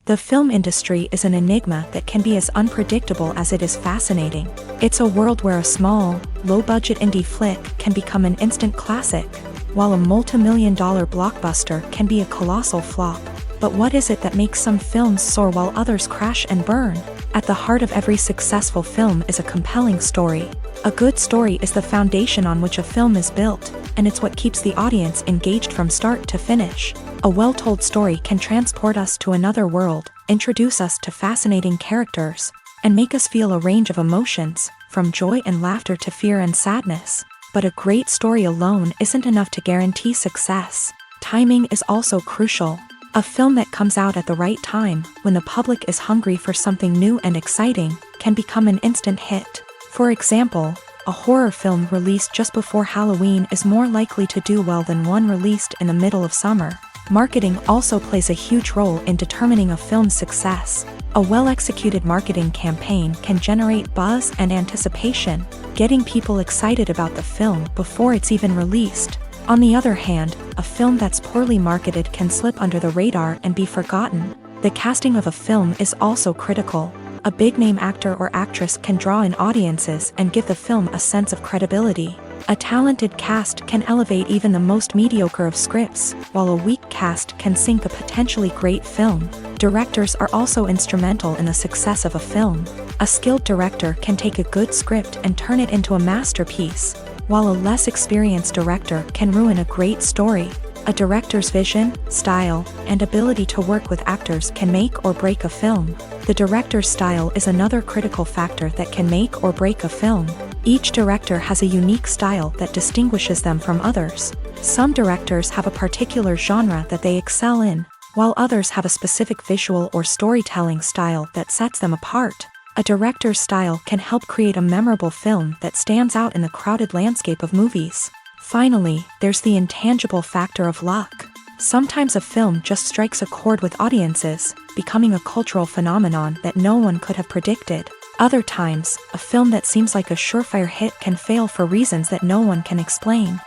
Speaker 1: The film industry is an enigma that can be as unpredictable as it is fascinating. It's a world where a small, low-budget indie flick can become an instant classic, while a multi-million-dollar blockbuster can be a colossal flop. But what is it that makes some films soar while others crash and burn? At the heart of every successful film is a compelling story. A good story is the foundation on which a film is built, and it's what keeps the audience engaged from start to finish. A well-told story can transport us to another world, introduce us to fascinating characters, and make us feel a range of emotions, from joy and laughter to fear and sadness. But a great story alone isn't enough to guarantee success. Timing is also crucial. A film that comes out at the right time, when the public is hungry for something new and exciting, can become an instant hit. For example, a horror film released just before Halloween is more likely to do well than one released in the middle of summer. Marketing also plays a huge role in determining a film's success. A well-executed marketing campaign can generate buzz and anticipation, getting people excited about the film before it's even released. On the other hand, a film that's poorly marketed can slip under the radar and be forgotten. The casting of a film is also critical. A big-name actor or actress can draw in audiences and give the film a sense of credibility. A talented cast can elevate even the most mediocre of scripts, while a weak cast can sink a potentially great film. Directors are also instrumental in the success of a film. A skilled director can take a good script and turn it into a masterpiece, while a less experienced director can ruin a great story. A director's vision, style, and ability to work with actors can make or break a film. The director's style is another critical factor that can make or break a film. Each director has a unique style that distinguishes them from others. Some directors have a particular genre that they excel in, while others have a specific visual or storytelling style that sets them apart. A director's style can help create a memorable film that stands out in the crowded landscape of movies. Finally, there's the intangible factor of luck. Sometimes a film just strikes a chord with audiences, becoming a cultural phenomenon that no one could have predicted. Other times, a film that seems like a surefire hit can fail for reasons that no one can explain.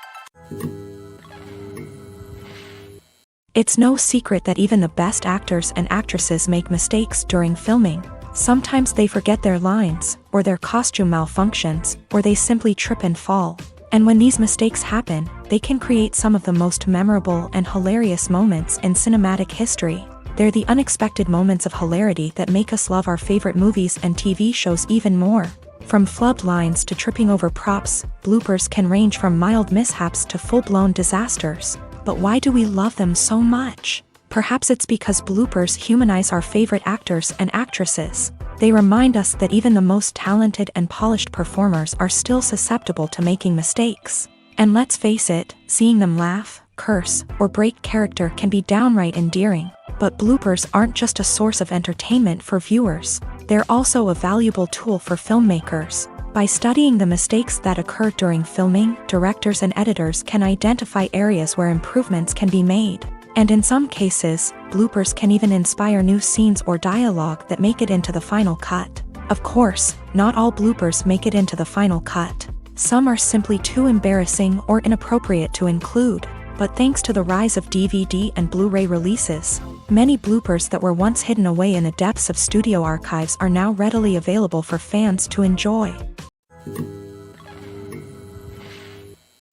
Speaker 1: It's no secret that even the best actors and actresses make mistakes during filming. Sometimes they forget their lines, or their costume malfunctions, or they simply trip and fall. And when these mistakes happen, they can create some of the most memorable and hilarious moments in cinematic history. They're the unexpected moments of hilarity that make us love our favorite movies and TV shows even more. From flubbed lines to tripping over props, bloopers can range from mild mishaps to full-blown disasters. But why do we love them so much? Perhaps it's because bloopers humanize our favorite actors and actresses. They remind us that even the most talented and polished performers are still susceptible to making mistakes. And let's face it, seeing them laugh, curse, or break character can be downright endearing. But bloopers aren't just a source of entertainment for viewers. They're also a valuable tool for filmmakers. By studying the mistakes that occur during filming, directors and editors can identify areas where improvements can be made. And in some cases, bloopers can even inspire new scenes or dialogue that make it into the final cut. Of course, not all bloopers make it into the final cut. Some are simply too embarrassing or inappropriate to include. But thanks to the rise of DVD and Blu-ray releases, many bloopers that were once hidden away in the depths of studio archives are now readily available for fans to enjoy.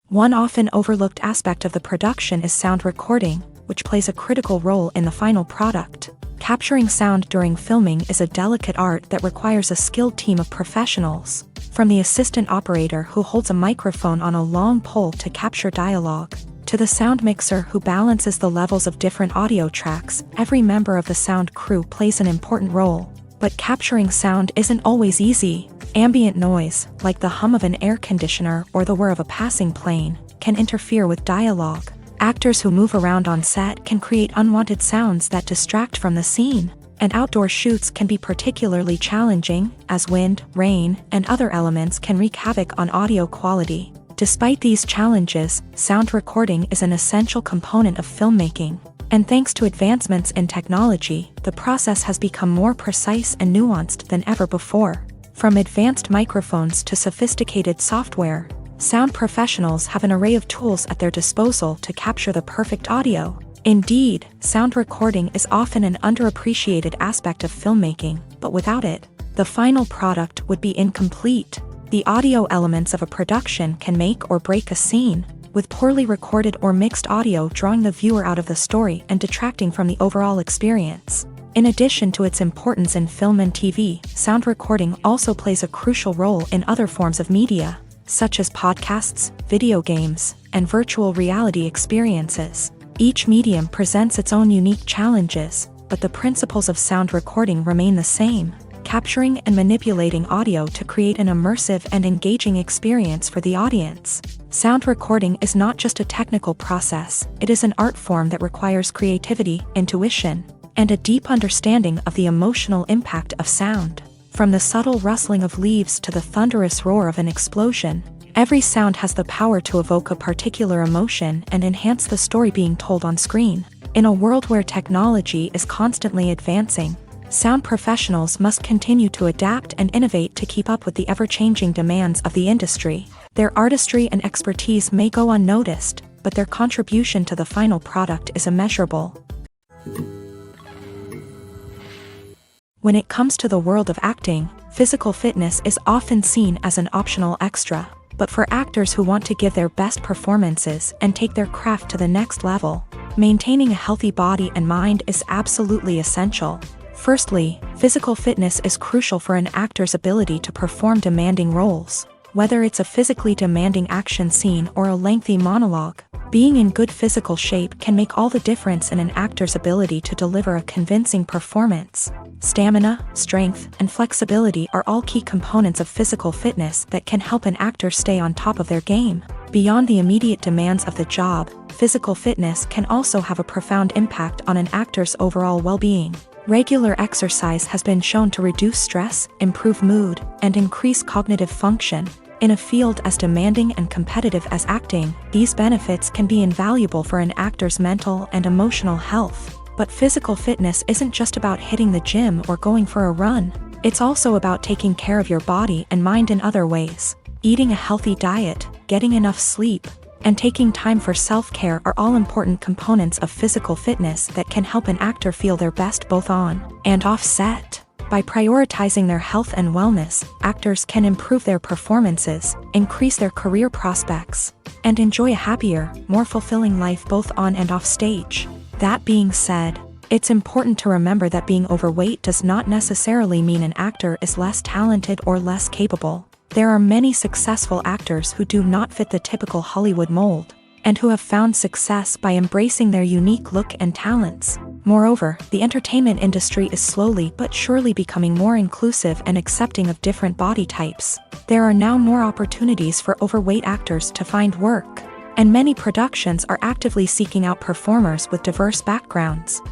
Speaker 1: One often overlooked aspect of the production is sound recording, which plays a critical role in the final product. Capturing sound during filming is a delicate art that requires a skilled team of professionals. From the assistant operator who holds a microphone on a long pole to capture dialogue, to the sound mixer who balances the levels of different audio tracks, every member of the sound crew plays an important role. But capturing sound isn't always easy. Ambient noise, like the hum of an air conditioner or the whir of a passing plane, can interfere with dialogue. Actors who move around on set can create unwanted sounds that distract from the scene. And outdoor shoots can be particularly challenging, as wind, rain, and other elements can wreak havoc on audio quality. Despite these challenges, sound recording is an essential component of filmmaking. And thanks to advancements in technology, the process has become more precise and nuanced than ever before. From advanced microphones to sophisticated software, sound professionals have an array of tools at their disposal to capture the perfect audio. Indeed, sound recording is often an underappreciated aspect of filmmaking, but without it, the final product would be incomplete. The audio elements of a production can make or break a scene, with poorly recorded or mixed audio drawing the viewer out of the story and detracting from the overall experience. In addition to its importance in film and TV, sound recording also plays a crucial role in other forms of media, such as podcasts, video games, and virtual reality experiences. Each medium presents its own unique challenges, but the principles of sound recording remain the same: capturing and manipulating audio to create an immersive and engaging experience for the audience. Sound recording is not just a technical process, it is an art form that requires creativity, intuition, and a deep understanding of the emotional impact of sound. From the subtle rustling of leaves to the thunderous roar of an explosion, every sound has the power to evoke a particular emotion and enhance the story being told on screen. In a world where technology is constantly advancing, sound professionals must continue to adapt and innovate to keep up with the ever-changing demands of the industry. Their artistry and expertise may go unnoticed, but their contribution to the final product is immeasurable. When it comes to the world of acting, physical fitness is often seen as an optional extra. But for actors who want to give their best performances and take their craft to the next level, maintaining a healthy body and mind is absolutely essential. Firstly, physical fitness is crucial for an actor's ability to perform demanding roles. Whether it's a physically demanding action scene or a lengthy monologue, being in good physical shape can make all the difference in an actor's ability to deliver a convincing performance. Stamina, strength, and flexibility are all key components of physical fitness that can help an actor stay on top of their game. Beyond the immediate demands of the job, physical fitness can also have a profound impact on an actor's overall well-being. Regular exercise has been shown to reduce stress, improve mood, and increase cognitive function. In a field as demanding and competitive as acting, these benefits can be invaluable for an actor's mental and emotional health. But physical fitness isn't just about hitting the gym or going for a run. It's also about taking care of your body and mind in other ways. Eating a healthy diet, getting enough sleep, and taking time for self-care are all important components of physical fitness that can help an actor feel their best both on and off set. By prioritizing their health and wellness, actors can improve their performances, increase their career prospects, and enjoy a happier, more fulfilling life both on and off stage. That being said, it's important to remember that being overweight does not necessarily mean an actor is less talented or less capable. There are many successful actors who do not fit the typical Hollywood mold, and who have found success by embracing their unique look and talents. Moreover, the entertainment industry is slowly but surely becoming more inclusive and accepting of different body types. There are now more opportunities for overweight actors to find work, and many productions are actively seeking out performers with diverse backgrounds.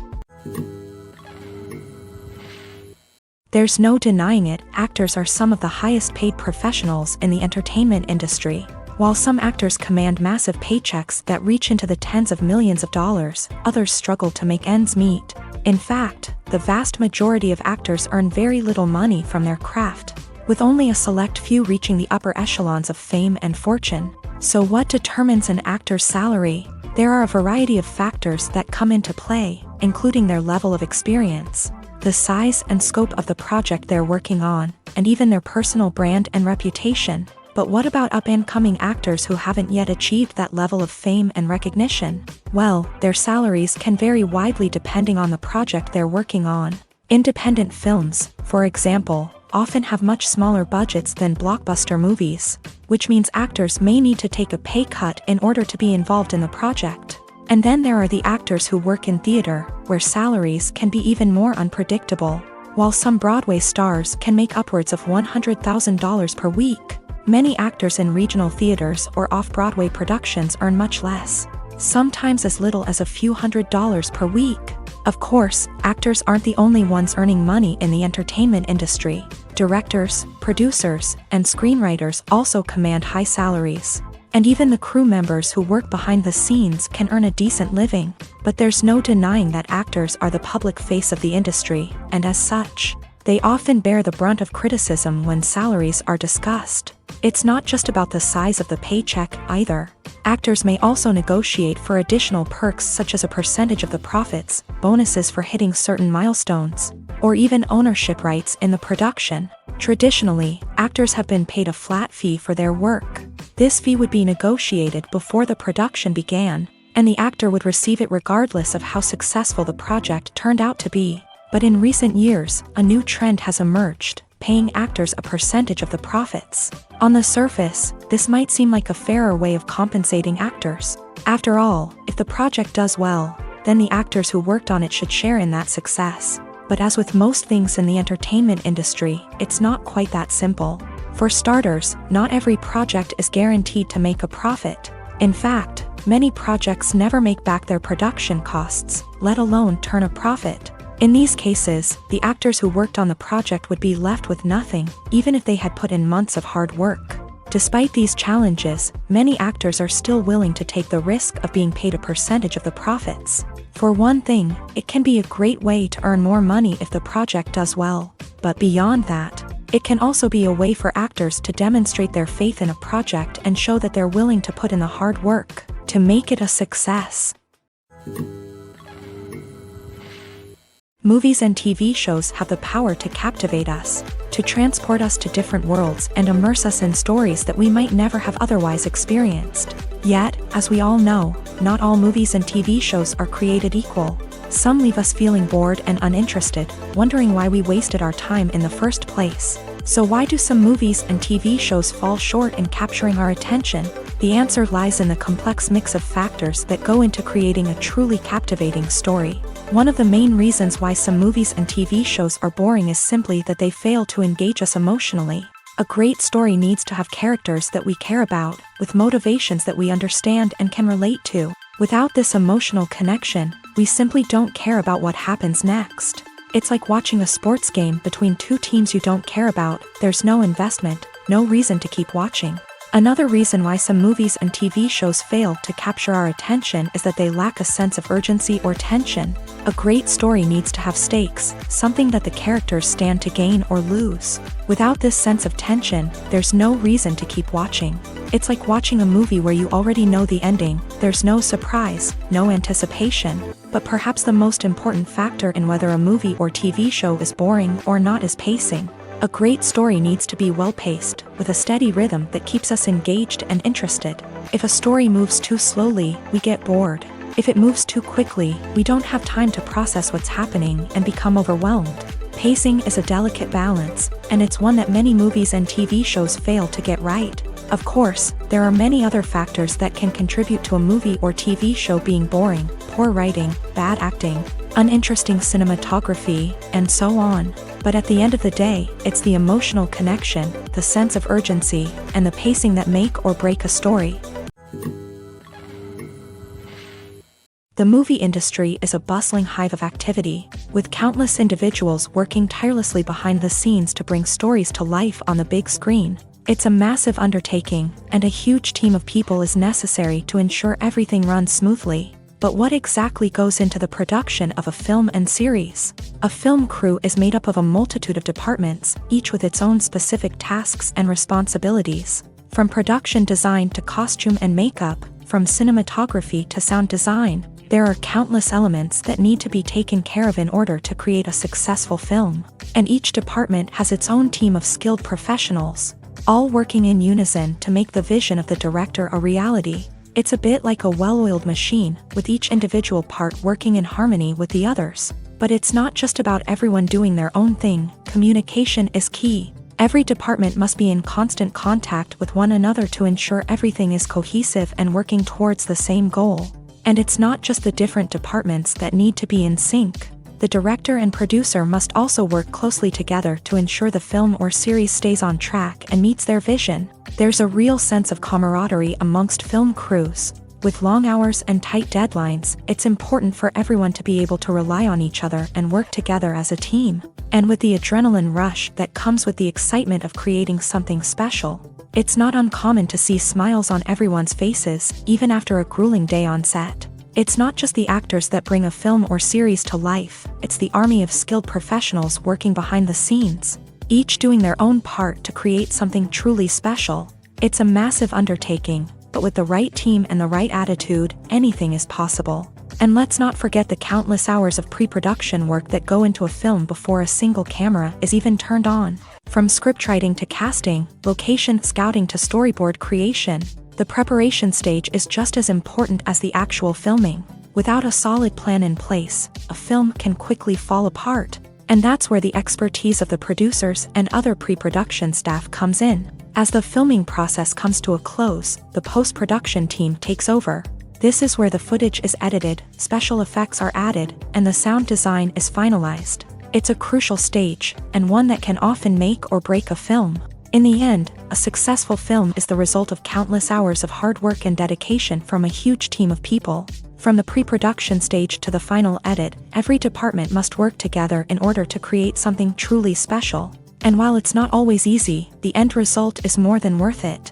Speaker 1: There's no denying it, actors are some of the highest paid professionals in the entertainment industry. While some actors command massive paychecks that reach into the tens of millions of dollars, others struggle to make ends meet. In fact, the vast majority of actors earn very little money from their craft, with only a select few reaching the upper echelons of fame and fortune. So what determines an actor's salary? There are a variety of factors that come into play, including their level of experience, the size and scope of the project they're working on, and even their personal brand and reputation. But what about up-and-coming actors who haven't yet achieved that level of fame and recognition? Well, their salaries can vary widely depending on the project they're working on. Independent films, for example, often have much smaller budgets than blockbuster movies, which means actors may need to take a pay cut in order to be involved in the project. And then there are the actors who work in theater, where salaries can be even more unpredictable. While some Broadway stars can make upwards of $100,000 per week, many actors in regional theaters or off-Broadway productions earn much less, sometimes as little as a few $100s per week. Of course, actors aren't the only ones earning money in the entertainment industry. Directors, producers, and screenwriters also command high salaries. And even the crew members who work behind the scenes can earn a decent living. But there's no denying that actors are the public face of the industry, and as such, they often bear the brunt of criticism when salaries are discussed. It's not just about the size of the paycheck, either. Actors may also negotiate for additional perks such as a percentage of the profits, bonuses for hitting certain milestones, or even ownership rights in the production. Traditionally, actors have been paid a flat fee for their work. This fee would be negotiated before the production began, and the actor would receive it regardless of how successful the project turned out to be. But in recent years, a new trend has emerged, paying actors a percentage of the profits. On the surface, this might seem like a fairer way of compensating actors. After all, if the project does well, then the actors who worked on it should share in that success. But as with most things in the entertainment industry, it's not quite that simple. For starters, not every project is guaranteed to make a profit. In fact, many projects never make back their production costs, let alone turn a profit. In these cases, the actors who worked on the project would be left with nothing, even if they had put in months of hard work. Despite these challenges, many actors are still willing to take the risk of being paid a percentage of the profits. For one thing, it can be a great way to earn more money if the project does well. But beyond that, it can also be a way for actors to demonstrate their faith in a project and show that they're willing to put in the hard work to make it a success. Movies and TV shows have the power to captivate us, to transport us to different worlds and immerse us in stories that we might never have otherwise experienced. Yet, as we all know, not all movies and TV shows are created equal. Some leave us feeling bored and uninterested, wondering why we wasted our time in the first place. So why do some movies and TV shows fall short in capturing our attention? The answer lies in the complex mix of factors that go into creating a truly captivating story. One of the main reasons why some movies and TV shows are boring is simply that they fail to engage us emotionally. A great story needs to have characters that we care about, with motivations that we understand and can relate to. Without this emotional connection, we simply don't care about what happens next. It's like watching a sports game between two teams you don't care about. There's no investment, no reason to keep watching. Another reason why some movies and TV shows fail to capture our attention is that they lack a sense of urgency or tension. A great story needs to have stakes, something that the characters stand to gain or lose. Without this sense of tension, there's no reason to keep watching. It's like watching a movie where you already know the ending. There's no surprise, no anticipation. But perhaps the most important factor in whether a movie or TV show is boring or not is pacing. A great story needs to be well-paced, with a steady rhythm that keeps us engaged and interested. If a story moves too slowly, we get bored. If it moves too quickly, we don't have time to process what's happening and become overwhelmed. Pacing is a delicate balance, and it's one that many movies and TV shows fail to get right. Of course, there are many other factors that can contribute to a movie or TV show being boring: poor writing, bad acting, uninteresting cinematography, and so on. But at the end of the day, it's the emotional connection, the sense of urgency, and the pacing that make or break a story. The movie industry is a bustling hive of activity, with countless individuals working tirelessly behind the scenes to bring stories to life on the big screen. It's a massive undertaking, and a huge team of people is necessary to ensure everything runs smoothly. But what exactly goes into the production of a film and series? A film crew is made up of a multitude of departments, each with its own specific tasks and responsibilities. From production design to costume and makeup, from cinematography to sound design, there are countless elements that need to be taken care of in order to create a successful film. And each department has its own team of skilled professionals, all working in unison to make the vision of the director a reality. It's a bit like a well-oiled machine, with each individual part working in harmony with the others. But it's not just about everyone doing their own thing. Communication is key. Every department must be in constant contact with one another to ensure everything is cohesive and working towards the same goal. And it's not just the different departments that need to be in sync. The director and producer must also work closely together to ensure the film or series stays on track and meets their vision. There's a real sense of camaraderie amongst film crews. With long hours and tight deadlines, it's important for everyone to be able to rely on each other and work together as a team. And with the adrenaline rush that comes with the excitement of creating something special, it's not uncommon to see smiles on everyone's faces, even after a grueling day on set. It's not just the actors that bring a film or series to life, it's the army of skilled professionals working behind the scenes, each doing their own part to create something truly special. It's a massive undertaking, but with the right team and the right attitude, anything is possible. And let's not forget the countless hours of pre-production work that go into a film before a single camera is even turned on. From scriptwriting to casting, location scouting to storyboard creation, the preparation stage is just as important as the actual filming. Without a solid plan in place, a film can quickly fall apart. And that's where the expertise of the producers and other pre-production staff comes in. As the filming process comes to a close, the post-production team takes over. This is where the footage is edited, special effects are added, and the sound design is finalized. It's a crucial stage, and one that can often make or break a film. In the end, a successful film is the result of countless hours of hard work and dedication from a huge team of people. From the pre-production stage to the final edit, every department must work together in order to create something truly special. And while it's not always easy, the end result is more than worth it.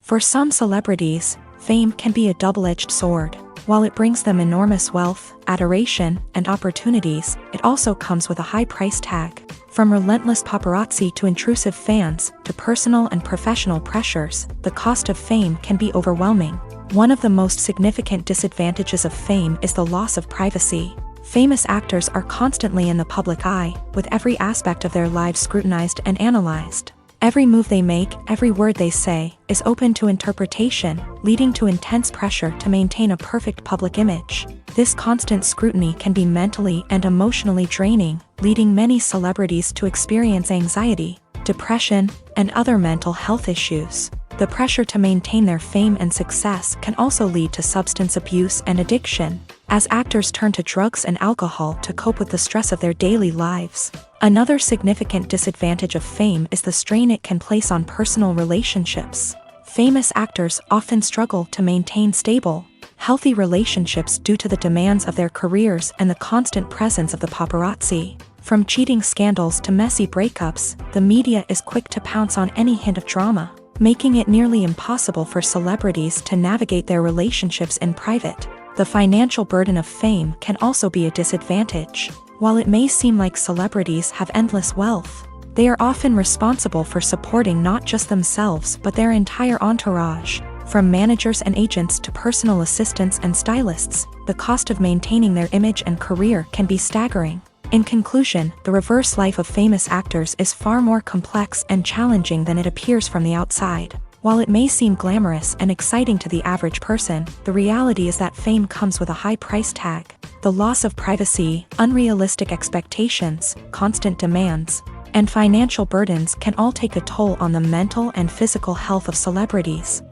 Speaker 1: For some celebrities, fame can be a double-edged sword. While it brings them enormous wealth, adoration, and opportunities, it also comes with a high price tag. From relentless paparazzi to intrusive fans, to personal and professional pressures, the cost of fame can be overwhelming. One of the most significant disadvantages of fame is the loss of privacy. Famous actors are constantly in the public eye, with every aspect of their lives scrutinized and analyzed. Every move they make, every word they say, is open to interpretation, leading to intense pressure to maintain a perfect public image. This constant scrutiny can be mentally and emotionally draining, leading many celebrities to experience anxiety, depression, and other mental health issues. The pressure to maintain their fame and success can also lead to substance abuse and addiction, as actors turn to drugs and alcohol to cope with the stress of their daily lives. Another significant disadvantage of fame is the strain it can place on personal relationships. Famous actors often struggle to maintain stable, healthy relationships due to the demands of their careers and the constant presence of the paparazzi. From cheating scandals to messy breakups, the media is quick to pounce on any hint of drama, making it nearly impossible for celebrities to navigate their relationships in private. The financial burden of fame can also be a disadvantage. While it may seem like celebrities have endless wealth, they are often responsible for supporting not just themselves but their entire entourage. From managers and agents to personal assistants and stylists, the cost of maintaining their image and career can be staggering. In conclusion, the reverse life of famous actors is far more complex and challenging than it appears from the outside. While it may seem glamorous and exciting to the average person, the reality is that fame comes with a high price tag. The loss of privacy, unrealistic expectations, constant demands, and financial burdens can all take a toll on the mental and physical health of celebrities.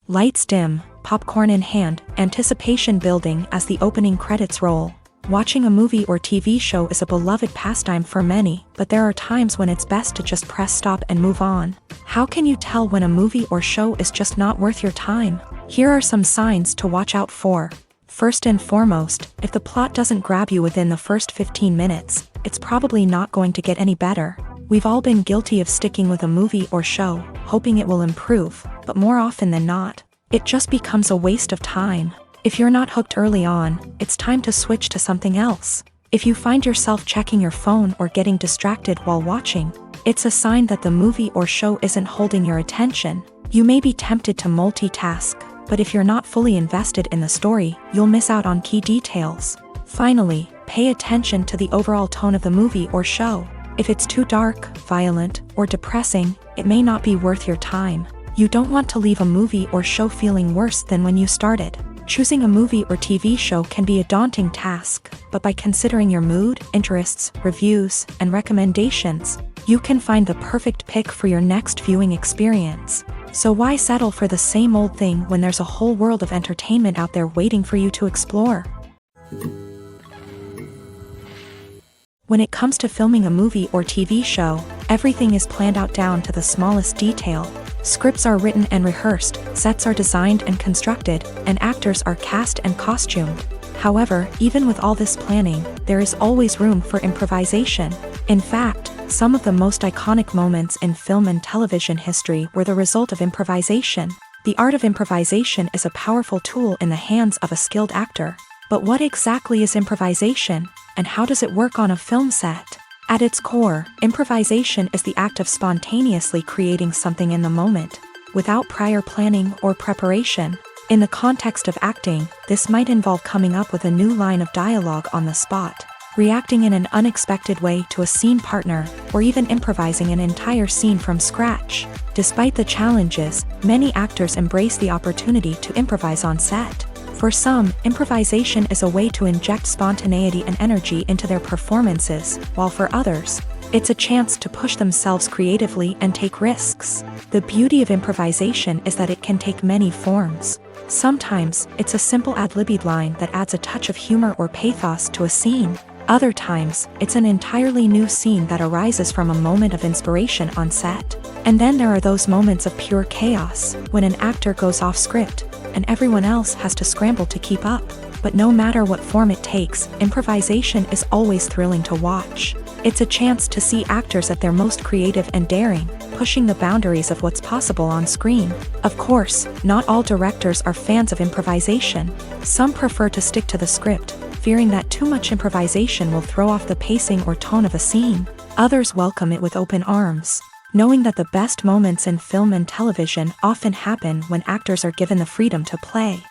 Speaker 1: Lights dim, popcorn in hand, anticipation building as the opening credits roll. Watching a movie or TV show is a beloved pastime for many, but there are times when it's best to just press stop and move on. How can you tell when a movie or show is just not worth your time? Here are some signs to watch out for. First and foremost, if the plot doesn't grab you within the first 15 minutes, it's probably not going to get any better. We've all been guilty of sticking with a movie or show, hoping it will improve, but more often than not, it just becomes a waste of time. If you're not hooked early on, it's time to switch to something else. If you find yourself checking your phone or getting distracted while watching, it's a sign that the movie or show isn't holding your attention. You may be tempted to multitask, but if you're not fully invested in the story, you'll miss out on key details. Finally, pay attention to the overall tone of the movie or show. If it's too dark, violent, or depressing, it may not be worth your time. You don't want to leave a movie or show feeling worse than when you started. Choosing a movie or TV show can be a daunting task, but by considering your mood, interests, reviews, and recommendations, you can find the perfect pick for your next viewing experience. So why settle for the same old thing when there's a whole world of entertainment out there waiting for you to explore? When it comes to filming a movie or TV show, everything is planned out down to the smallest detail. Scripts are written and rehearsed, sets are designed and constructed, and actors are cast and costumed. However, even with all this planning, there is always room for improvisation. In fact, some of the most iconic moments in film and television history were the result of improvisation. The art of improvisation is a powerful tool in the hands of a skilled actor. But what exactly is improvisation, and how does it work on a film set? At its core, improvisation is the act of spontaneously creating something in the moment, without prior planning or preparation. In the context of acting, this might involve coming up with a new line of dialogue on the spot, reacting in an unexpected way to a scene partner, or even improvising an entire scene from scratch. Despite the challenges, many actors embrace the opportunity to improvise on set. For some, improvisation is a way to inject spontaneity and energy into their performances, while for others, it's a chance to push themselves creatively and take risks. The beauty of improvisation is that it can take many forms. Sometimes, it's a simple ad-libbed line that adds a touch of humor or pathos to a scene. Other times, it's an entirely new scene that arises from a moment of inspiration on set. And then there are those moments of pure chaos, when an actor goes off script, and everyone else has to scramble to keep up. But no matter what form it takes, improvisation is always thrilling to watch. It's a chance to see actors at their most creative and daring, pushing the boundaries of what's possible on screen. Of course, not all directors are fans of improvisation. Some prefer to stick to the script, fearing that too much improvisation will throw off the pacing or tone of a scene. Others welcome it with open arms, knowing that the best moments in film and television often happen when actors are given the freedom to play.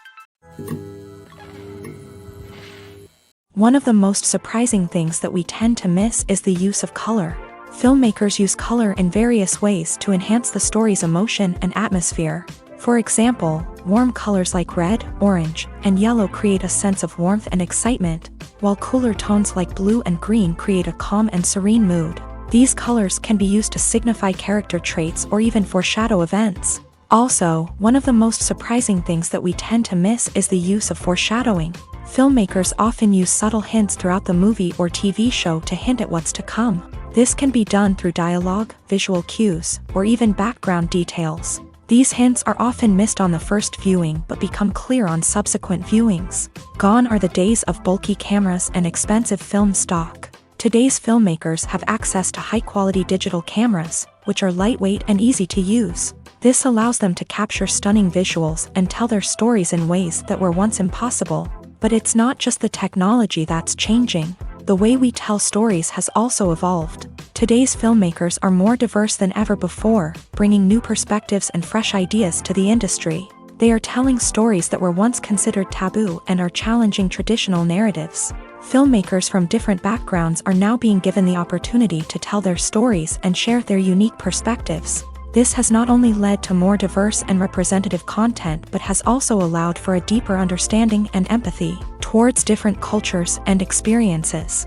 Speaker 1: One of the most surprising things that we tend to miss is the use of color. Filmmakers use color in various ways to enhance the story's emotion and atmosphere. For example, warm colors like red, orange, and yellow create a sense of warmth and excitement, while cooler tones like blue and green create a calm and serene mood. These colors can be used to signify character traits or even foreshadow events. Also, one of the most surprising things that we tend to miss is the use of foreshadowing. Filmmakers often use subtle hints throughout the movie or TV show to hint at what's to come. This can be done through dialogue, visual cues, or even background details. These hints are often missed on the first viewing but become clear on subsequent viewings. Gone are the days of bulky cameras and expensive film stock. Today's filmmakers have access to high-quality digital cameras, which are lightweight and easy to use. This allows them to capture stunning visuals and tell their stories in ways that were once impossible. But it's not just the technology that's changing. The way we tell stories has also evolved. Today's filmmakers are more diverse than ever before, bringing new perspectives and fresh ideas to the industry. They are telling stories that were once considered taboo and are challenging traditional narratives. Filmmakers from different backgrounds are now being given the opportunity to tell their stories and share their unique perspectives. This has not only led to more diverse and representative content but has also allowed for a deeper understanding and empathy towards different cultures and experiences.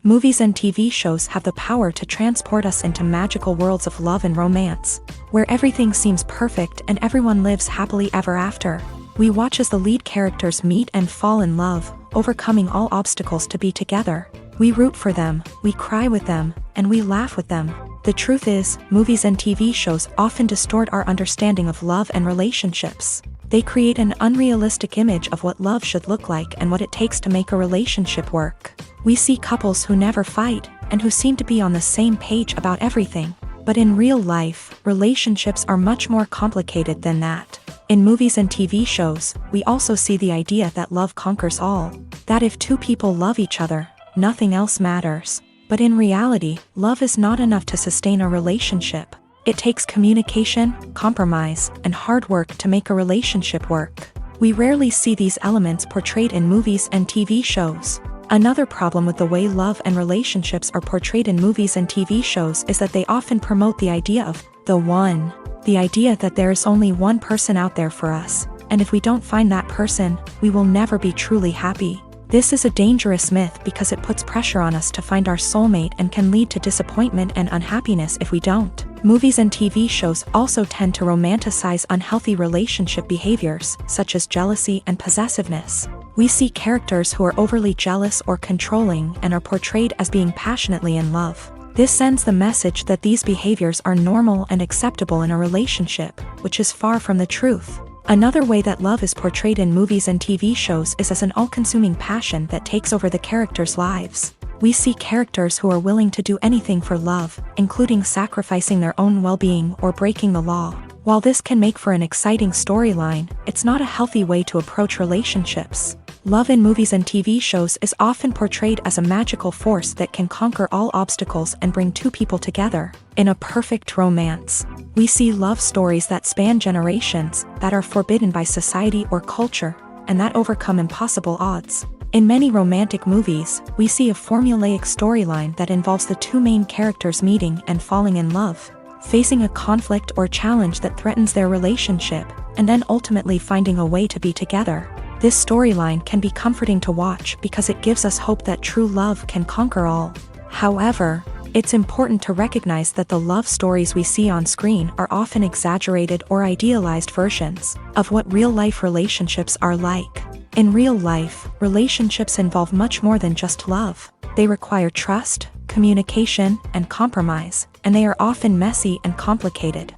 Speaker 1: Movies and TV shows have the power to transport us into magical worlds of love and romance, where everything seems perfect and everyone lives happily ever after. We watch as the lead characters meet and fall in love, overcoming all obstacles to be together. We root for them, we cry with them, and we laugh with them. The truth is, movies and TV shows often distort our understanding of love and relationships. They create an unrealistic image of what love should look like and what it takes to make a relationship work. We see couples who never fight, and who seem to be on the same page about everything. But in real life, relationships are much more complicated than that. In movies and TV shows, we also see the idea that love conquers all. That if two people love each other, nothing else matters. But in reality, love is not enough to sustain a relationship. It takes communication, compromise, and hard work to make a relationship work. We rarely see these elements portrayed in movies and TV shows. Another problem with the way love and relationships are portrayed in movies and TV shows is that they often promote the idea of the one. The idea that there is only one person out there for us, and if we don't find that person, we will never be truly happy. This is a dangerous myth because it puts pressure on us to find our soulmate and can lead to disappointment and unhappiness if we don't. Movies and TV shows also tend to romanticize unhealthy relationship behaviors, such as jealousy and possessiveness. We see characters who are overly jealous or controlling and are portrayed as being passionately in love. This sends the message that these behaviors are normal and acceptable in a relationship, which is far from the truth. Another way that love is portrayed in movies and TV shows is as an all-consuming passion that takes over the characters' lives. We see characters who are willing to do anything for love, including sacrificing their own well-being or breaking the law. While this can make for an exciting storyline, it's not a healthy way to approach relationships. Love in movies and TV shows is often portrayed as a magical force that can conquer all obstacles and bring two people together. In a perfect romance, we see love stories that span generations, that are forbidden by society or culture, and that overcome impossible odds. In many romantic movies, we see a formulaic storyline that involves the two main characters meeting and falling in love, facing a conflict or challenge that threatens their relationship, and then ultimately finding a way to be together. This storyline can be comforting to watch because it gives us hope that true love can conquer all. However, it's important to recognize that the love stories we see on screen are often exaggerated or idealized versions of what real-life relationships are like. In real life, relationships involve much more than just love. They require trust, communication, and compromise, and they are often messy and complicated.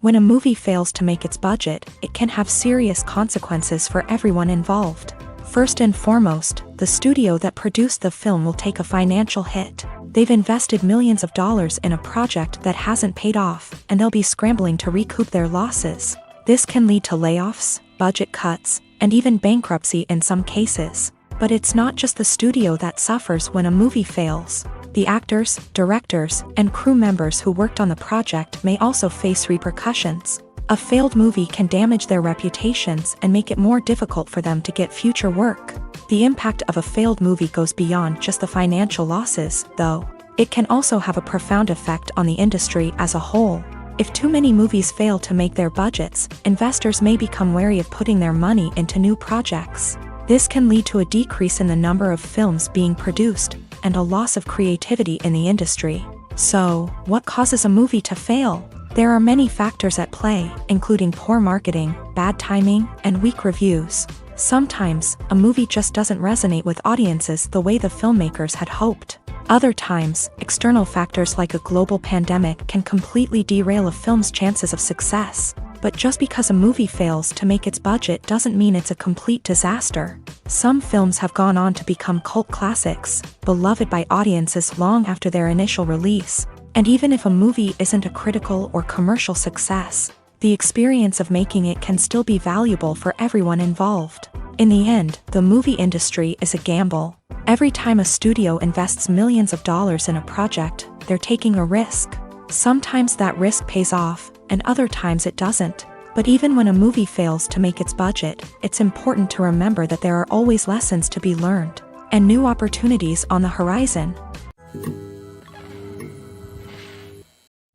Speaker 1: When a movie fails to make its budget, it can have serious consequences for everyone involved. First and foremost, the studio that produced the film will take a financial hit. They've invested millions of dollars in a project that hasn't paid off, and they'll be scrambling to recoup their losses. This can lead to layoffs, budget cuts, and even bankruptcy in some cases. But it's not just the studio that suffers when a movie fails. The actors, directors, and crew members who worked on the project may also face repercussions. A failed movie can damage their reputations and make it more difficult for them to get future work. The impact of a failed movie goes beyond just the financial losses, though. It can also have a profound effect on the industry as a whole. If too many movies fail to make their budgets, investors may become wary of putting their money into new projects. This can lead to a decrease in the number of films being produced, and a loss of creativity in the industry. So, what causes a movie to fail? There are many factors at play, including poor marketing, bad timing, and weak reviews. Sometimes, a movie just doesn't resonate with audiences the way the filmmakers had hoped. Other times, external factors like a global pandemic can completely derail a film's chances of success. But just because a movie fails to make its budget doesn't mean it's a complete disaster. Some films have gone on to become cult classics, beloved by audiences long after their initial release. And even if a movie isn't a critical or commercial success, the experience of making it can still be valuable for everyone involved. In the end, the movie industry is a gamble. Every time a studio invests millions of dollars in a project, they're taking a risk. Sometimes that risk pays off, and other times it doesn't. But even when a movie fails to make its budget, it's important to remember that there are always lessons to be learned, and new opportunities on the horizon.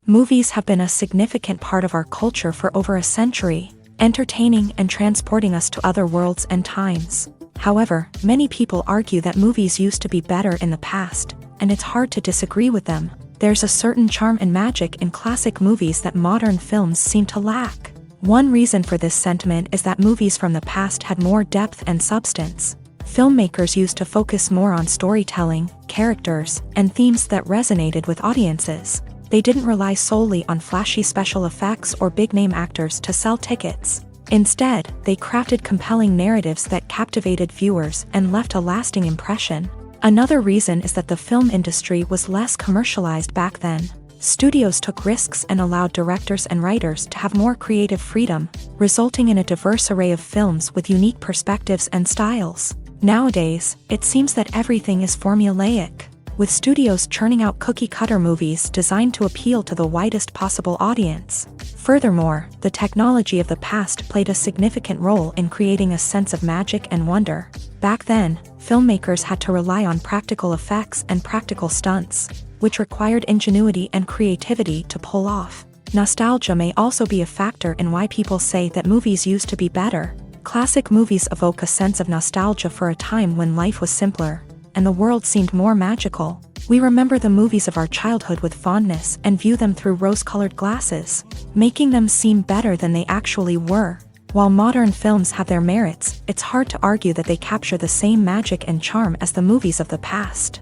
Speaker 1: Movies have been a significant part of our culture for over a century, entertaining and transporting us to other worlds and times. However, many people argue that movies used to be better in the past, and it's hard to disagree with them. There's a certain charm and magic in classic movies that modern films seem to lack. One reason for this sentiment is that movies from the past had more depth and substance. Filmmakers used to focus more on storytelling, characters, and themes that resonated with audiences. They didn't rely solely on flashy special effects or big-name actors to sell tickets. Instead, they crafted compelling narratives that captivated viewers and left a lasting impression. Another reason is that the film industry was less commercialized back then. Studios took risks and allowed directors and writers to have more creative freedom, resulting in a diverse array of films with unique perspectives and styles. Nowadays, it seems that everything is formulaic, with studios churning out cookie-cutter movies designed to appeal to the widest possible audience. Furthermore, the technology of the past played a significant role in creating a sense of magic and wonder. Back then, filmmakers had to rely on practical effects and practical stunts, which required ingenuity and creativity to pull off. Nostalgia may also be a factor in why people say that movies used to be better. Classic movies evoke a sense of nostalgia for a time when life was simpler, and the world seemed more magical. We remember the movies of our childhood with fondness and view them through rose-colored glasses, making them seem better than they actually were. While modern films have their merits, it's hard to argue that they capture the same magic and charm as the movies of the past.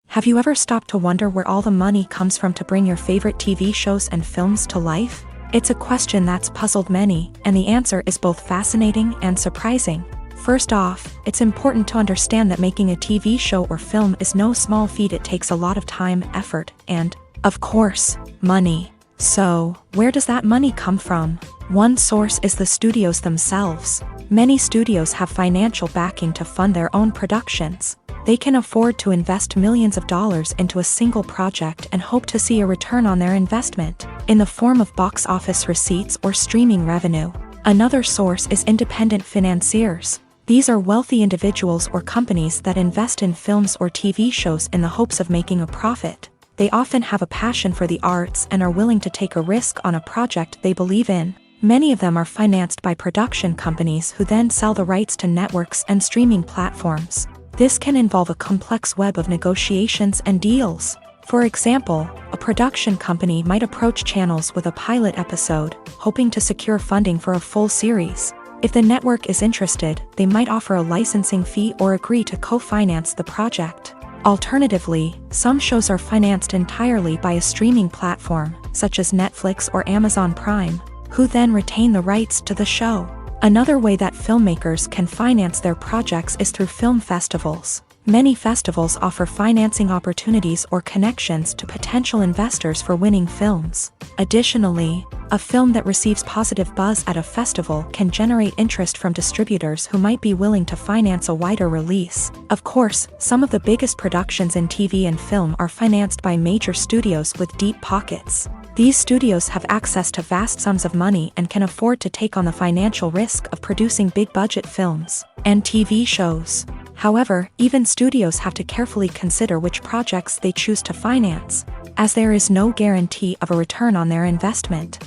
Speaker 1: Have you ever stopped to wonder where all the money comes from to bring your favorite TV shows and films to life? It's a question that's puzzled many, and the answer is both fascinating and surprising. First off, it's important to understand that making a TV show or film is no small feat. It takes a lot of time, effort, and, of course, money. So, where does that money come from? One source is the studios themselves. Many studios have financial backing to fund their own productions. They can afford to invest millions of dollars into a single project and hope to see a return on their investment, in the form of box office receipts or streaming revenue. Another source is independent financiers. These are wealthy individuals or companies that invest in films or TV shows in the hopes of making a profit. They often have a passion for the arts and are willing to take a risk on a project they believe in. Many of them are financed by production companies who then sell the rights to networks and streaming platforms. This can involve a complex web of negotiations and deals. For example, a production company might approach channels with a pilot episode, hoping to secure funding for a full series. If the network is interested, they might offer a licensing fee or agree to co-finance the project. Alternatively, some shows are financed entirely by a streaming platform, such as Netflix or Amazon Prime, who then retain the rights to the show. Another way that filmmakers can finance their projects is through film festivals. Many festivals offer financing opportunities or connections to potential investors for winning films. Additionally, a film that receives positive buzz at a festival can generate interest from distributors who might be willing to finance a wider release. Of course, some of the biggest productions in TV and film are financed by major studios with deep pockets. These studios have access to vast sums of money and can afford to take on the financial risk of producing big-budget films and TV shows. However, even studios have to carefully consider which projects they choose to finance, as there is no guarantee of a return on their investment.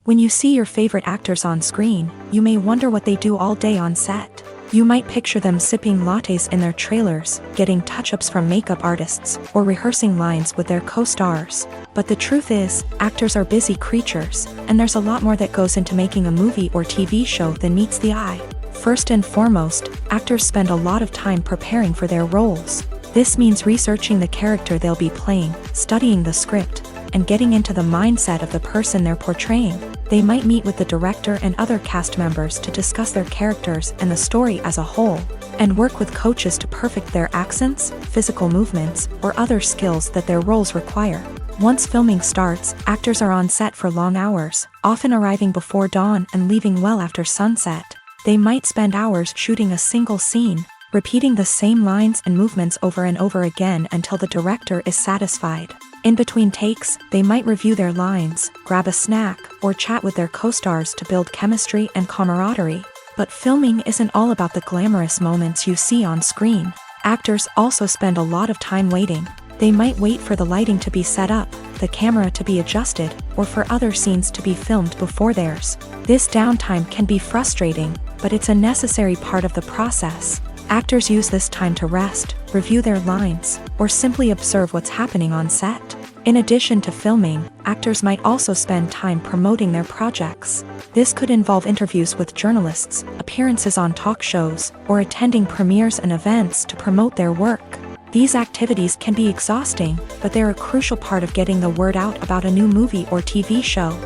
Speaker 1: When you see your favorite actors on screen, you may wonder what they do all day on set. You might picture them sipping lattes in their trailers, getting touch-ups from makeup artists, or rehearsing lines with their co-stars. But the truth is, actors are busy creatures, and there's a lot more that goes into making a movie or TV show than meets the eye. First and foremost, actors spend a lot of time preparing for their roles. This means researching the character they'll be playing, studying the script, and getting into the mindset of the person they're portraying. They might meet with the director and other cast members to discuss their characters and the story as a whole, and work with coaches to perfect their accents, physical movements, or other skills that their roles require. Once filming starts, actors are on set for long hours, often arriving before dawn and leaving well after sunset. They might spend hours shooting a single scene, repeating the same lines and movements over and over again until the director is satisfied. In between takes, they might review their lines, grab a snack, or chat with their co-stars to build chemistry and camaraderie. But filming isn't all about the glamorous moments you see on screen. Actors also spend a lot of time waiting. They might wait for the lighting to be set up, the camera to be adjusted, or for other scenes to be filmed before theirs. This downtime can be frustrating, but it's a necessary part of the process. Actors use this time to rest, review their lines, or simply observe what's happening on set. In addition to filming, actors might also spend time promoting their projects. This could involve interviews with journalists, appearances on talk shows, or attending premieres and events to promote their work. These activities can be exhausting, but they're a crucial part of getting the word out about a new movie or TV show.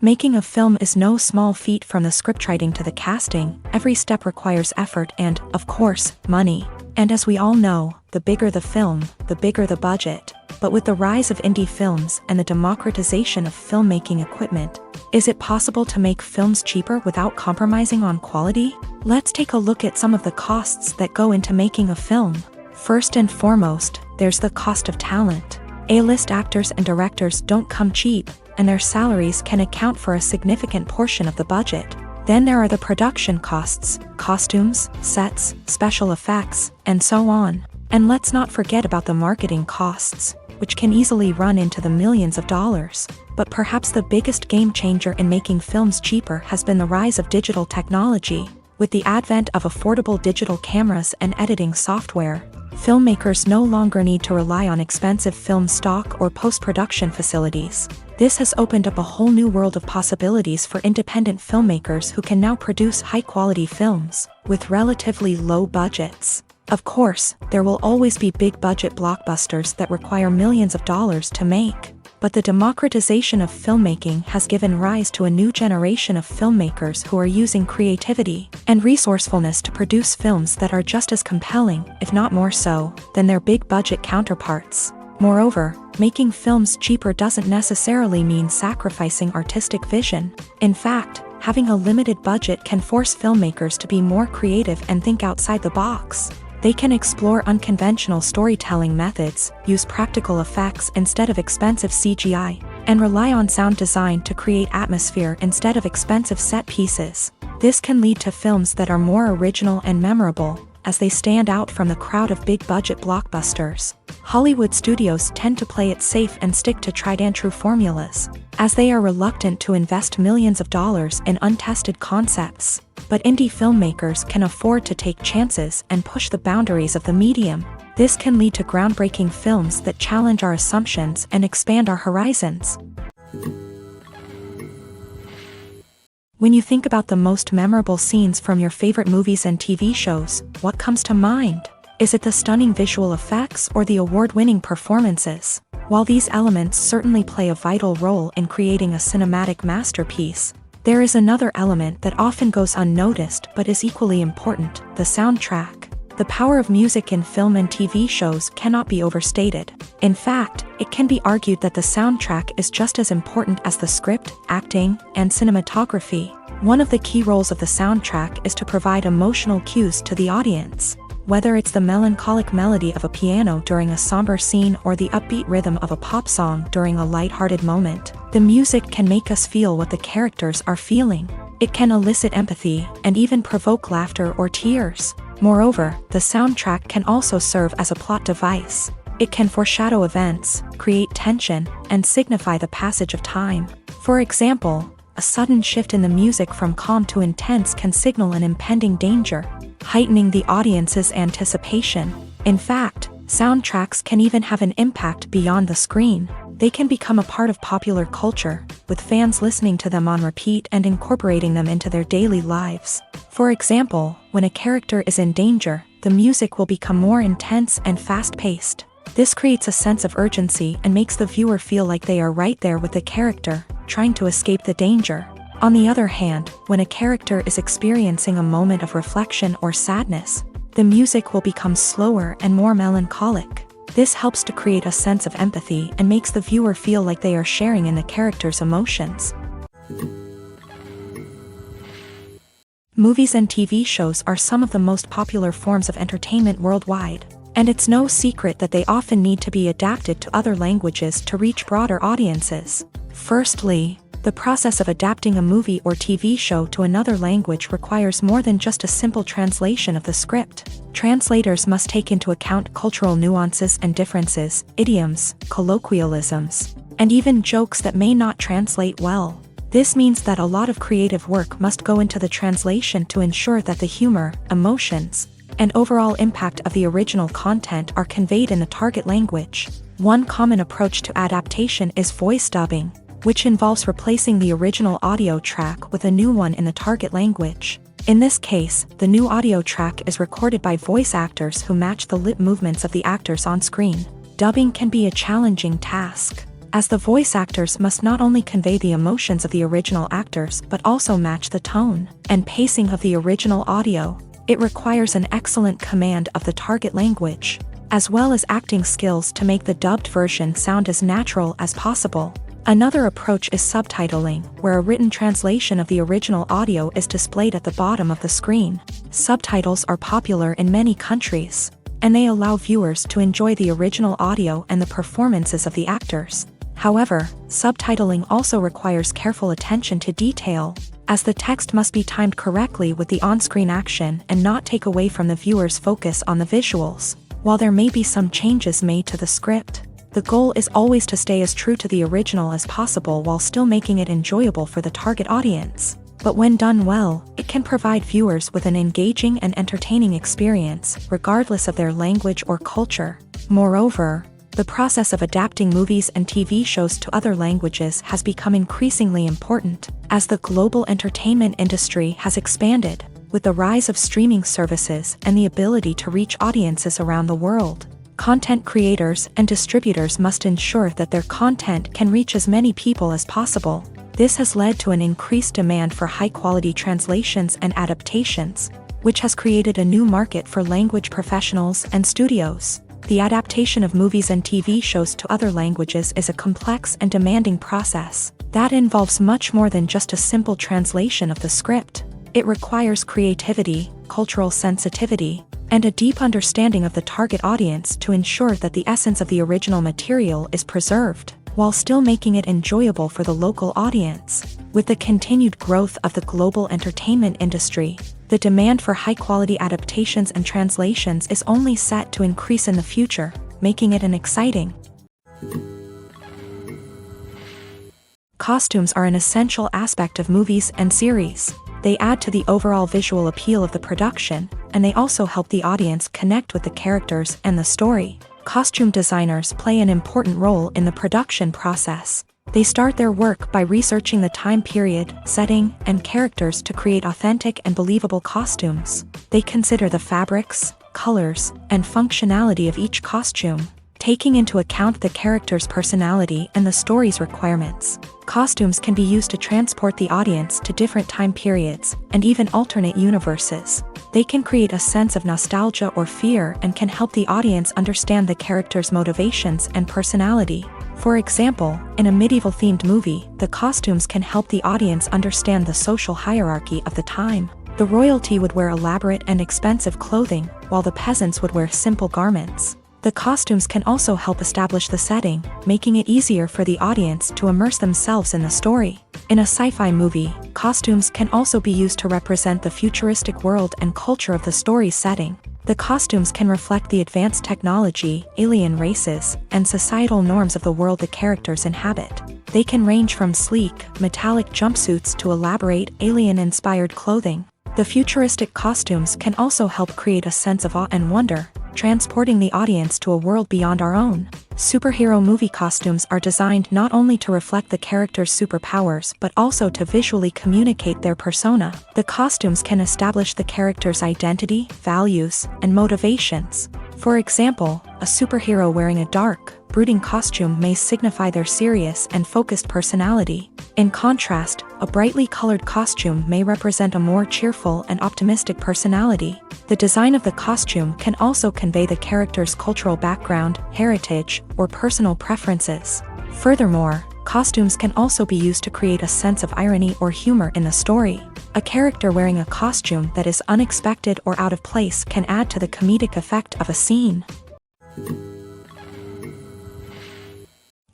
Speaker 1: Making a film is no small feat. From the scriptwriting to the casting, every step requires effort and, of course, money. And as we all know, the bigger the film, the bigger the budget. But with the rise of indie films and the democratization of filmmaking equipment, is it possible to make films cheaper without compromising on quality? Let's take a look at some of the costs that go into making a film. First and foremost, there's the cost of talent. A-list actors and directors don't come cheap, and their salaries can account for a significant portion of the budget. Then there are the production costs, costumes, sets, special effects, and so on. And let's not forget about the marketing costs, which can easily run into the millions of dollars. But perhaps the biggest game changer in making films cheaper has been the rise of digital technology. With the advent of affordable digital cameras and editing software, filmmakers no longer need to rely on expensive film stock or post-production facilities. This has opened up a whole new world of possibilities for independent filmmakers who can now produce high-quality films with relatively low budgets. Of course, there will always be big-budget blockbusters that require millions of dollars to make. But the democratization of filmmaking has given rise to a new generation of filmmakers who are using creativity and resourcefulness to produce films that are just as compelling, if not more so, than their big-budget counterparts. Moreover, making films cheaper doesn't necessarily mean sacrificing artistic vision. In fact, having a limited budget can force filmmakers to be more creative and think outside the box. They can explore unconventional storytelling methods, use practical effects instead of expensive CGI, and rely on sound design to create atmosphere instead of expensive set pieces. This can lead to films that are more original and memorable, as they stand out from the crowd of big-budget blockbusters. Hollywood studios tend to play it safe and stick to tried-and-true formulas, as they are reluctant to invest millions of dollars in untested concepts. But indie filmmakers can afford to take chances and push the boundaries of the medium. This can lead to groundbreaking films that challenge our assumptions and expand our horizons. When you think about the most memorable scenes from your favorite movies and TV shows, what comes to mind? Is it the stunning visual effects or the award-winning performances? While these elements certainly play a vital role in creating a cinematic masterpiece, there is another element that often goes unnoticed but is equally important: the soundtrack. The power of music in film and TV shows cannot be overstated. In fact, it can be argued that the soundtrack is just as important as the script, acting, and cinematography. One of the key roles of the soundtrack is to provide emotional cues to the audience. Whether it's the melancholic melody of a piano during a somber scene or the upbeat rhythm of a pop song during a light-hearted moment, the music can make us feel what the characters are feeling. It can elicit empathy and even provoke laughter or tears. Moreover, the soundtrack can also serve as a plot device. It can foreshadow events, create tension, and signify the passage of time. For example, a sudden shift in the music from calm to intense can signal an impending danger, heightening the audience's anticipation. In fact, soundtracks can even have an impact beyond the screen. They can become a part of popular culture, with fans listening to them on repeat and incorporating them into their daily lives. For example, when a character is in danger, the music will become more intense and fast-paced. This creates a sense of urgency and makes the viewer feel like they are right there with the character, trying to escape the danger. On the other hand, when a character is experiencing a moment of reflection or sadness, the music will become slower and more melancholic. This helps to create a sense of empathy and makes the viewer feel like they are sharing in the character's emotions. Movies and TV shows are some of the most popular forms of entertainment worldwide, and it's no secret that they often need to be adapted to other languages to reach broader audiences. Firstly, the process of adapting a movie or TV show to another language requires more than just a simple translation of the script. Translators must take into account cultural nuances and differences, idioms, colloquialisms, and even jokes that may not translate well. This means that a lot of creative work must go into the translation to ensure that the humor, emotions, and overall impact of the original content are conveyed in the target language. One common approach to adaptation is voice dubbing, which involves replacing the original audio track with a new one in the target language. In this case, the new audio track is recorded by voice actors who match the lip movements of the actors on screen. Dubbing can be a challenging task, as the voice actors must not only convey the emotions of the original actors but also match the tone and pacing of the original audio. It requires an excellent command of the target language, as well as acting skills to make the dubbed version sound as natural as possible. Another approach is subtitling, where a written translation of the original audio is displayed at the bottom of the screen. Subtitles are popular in many countries, and they allow viewers to enjoy the original audio and the performances of the actors. However, subtitling also requires careful attention to detail, as the text must be timed correctly with the on-screen action and not take away from the viewer's focus on the visuals. While there may be some changes made to the script, the goal is always to stay as true to the original as possible while still making it enjoyable for the target audience. But when done well, it can provide viewers with an engaging and entertaining experience, regardless of their language or culture. Moreover, the process of adapting movies and TV shows to other languages has become increasingly important, as the global entertainment industry has expanded, with the rise of streaming services and the ability to reach audiences around the world. Content creators and distributors must ensure that their content can reach as many people as possible. This has led to an increased demand for high-quality translations and adaptations, which has created a new market for language professionals and studios. The adaptation of movies and TV shows to other languages is a complex and demanding process that involves much more than just a simple translation of the script. It requires creativity, cultural sensitivity, and a deep understanding of the target audience to ensure that the essence of the original material is preserved, while still making it enjoyable for the local audience. With the continued growth of the global entertainment industry, the demand for high-quality adaptations and translations is only set to increase in the future, making it an exciting. Costumes are an essential aspect of movies and series. They add to the overall visual appeal of the production, and they also help the audience connect with the characters and the story. Costume designers play an important role in the production process. They start their work by researching the time period, setting, and characters to create authentic and believable costumes. They consider the fabrics, colors, and functionality of each costume, taking into account the character's personality and the story's requirements. Costumes can be used to transport the audience to different time periods and even alternate universes. They can create a sense of nostalgia or fear and can help the audience understand the character's motivations and personality. For example, in a medieval-themed movie, the costumes can help the audience understand the social hierarchy of the time. The royalty would wear elaborate and expensive clothing, while the peasants would wear simple garments. The costumes can also help establish the setting, making it easier for the audience to immerse themselves in the story. In a sci-fi movie, costumes can also be used to represent the futuristic world and culture of the story's setting. The costumes can reflect the advanced technology, alien races, and societal norms of the world the characters inhabit. They can range from sleek, metallic jumpsuits to elaborate, alien-inspired clothing. The futuristic costumes can also help create a sense of awe and wonder, transporting the audience to a world beyond our own. Superhero movie costumes are designed not only to reflect the character's superpowers but also to visually communicate their persona. The costumes can establish the character's identity, values, and motivations. For example, a superhero wearing a dark, brooding costume may signify their serious and focused personality. In contrast, a brightly colored costume may represent a more cheerful and optimistic personality. The design of the costume can also convey the character's cultural background, heritage, or personal preferences. Furthermore, costumes can also be used to create a sense of irony or humor in the story. A character wearing a costume that is unexpected or out of place can add to the comedic effect of a scene.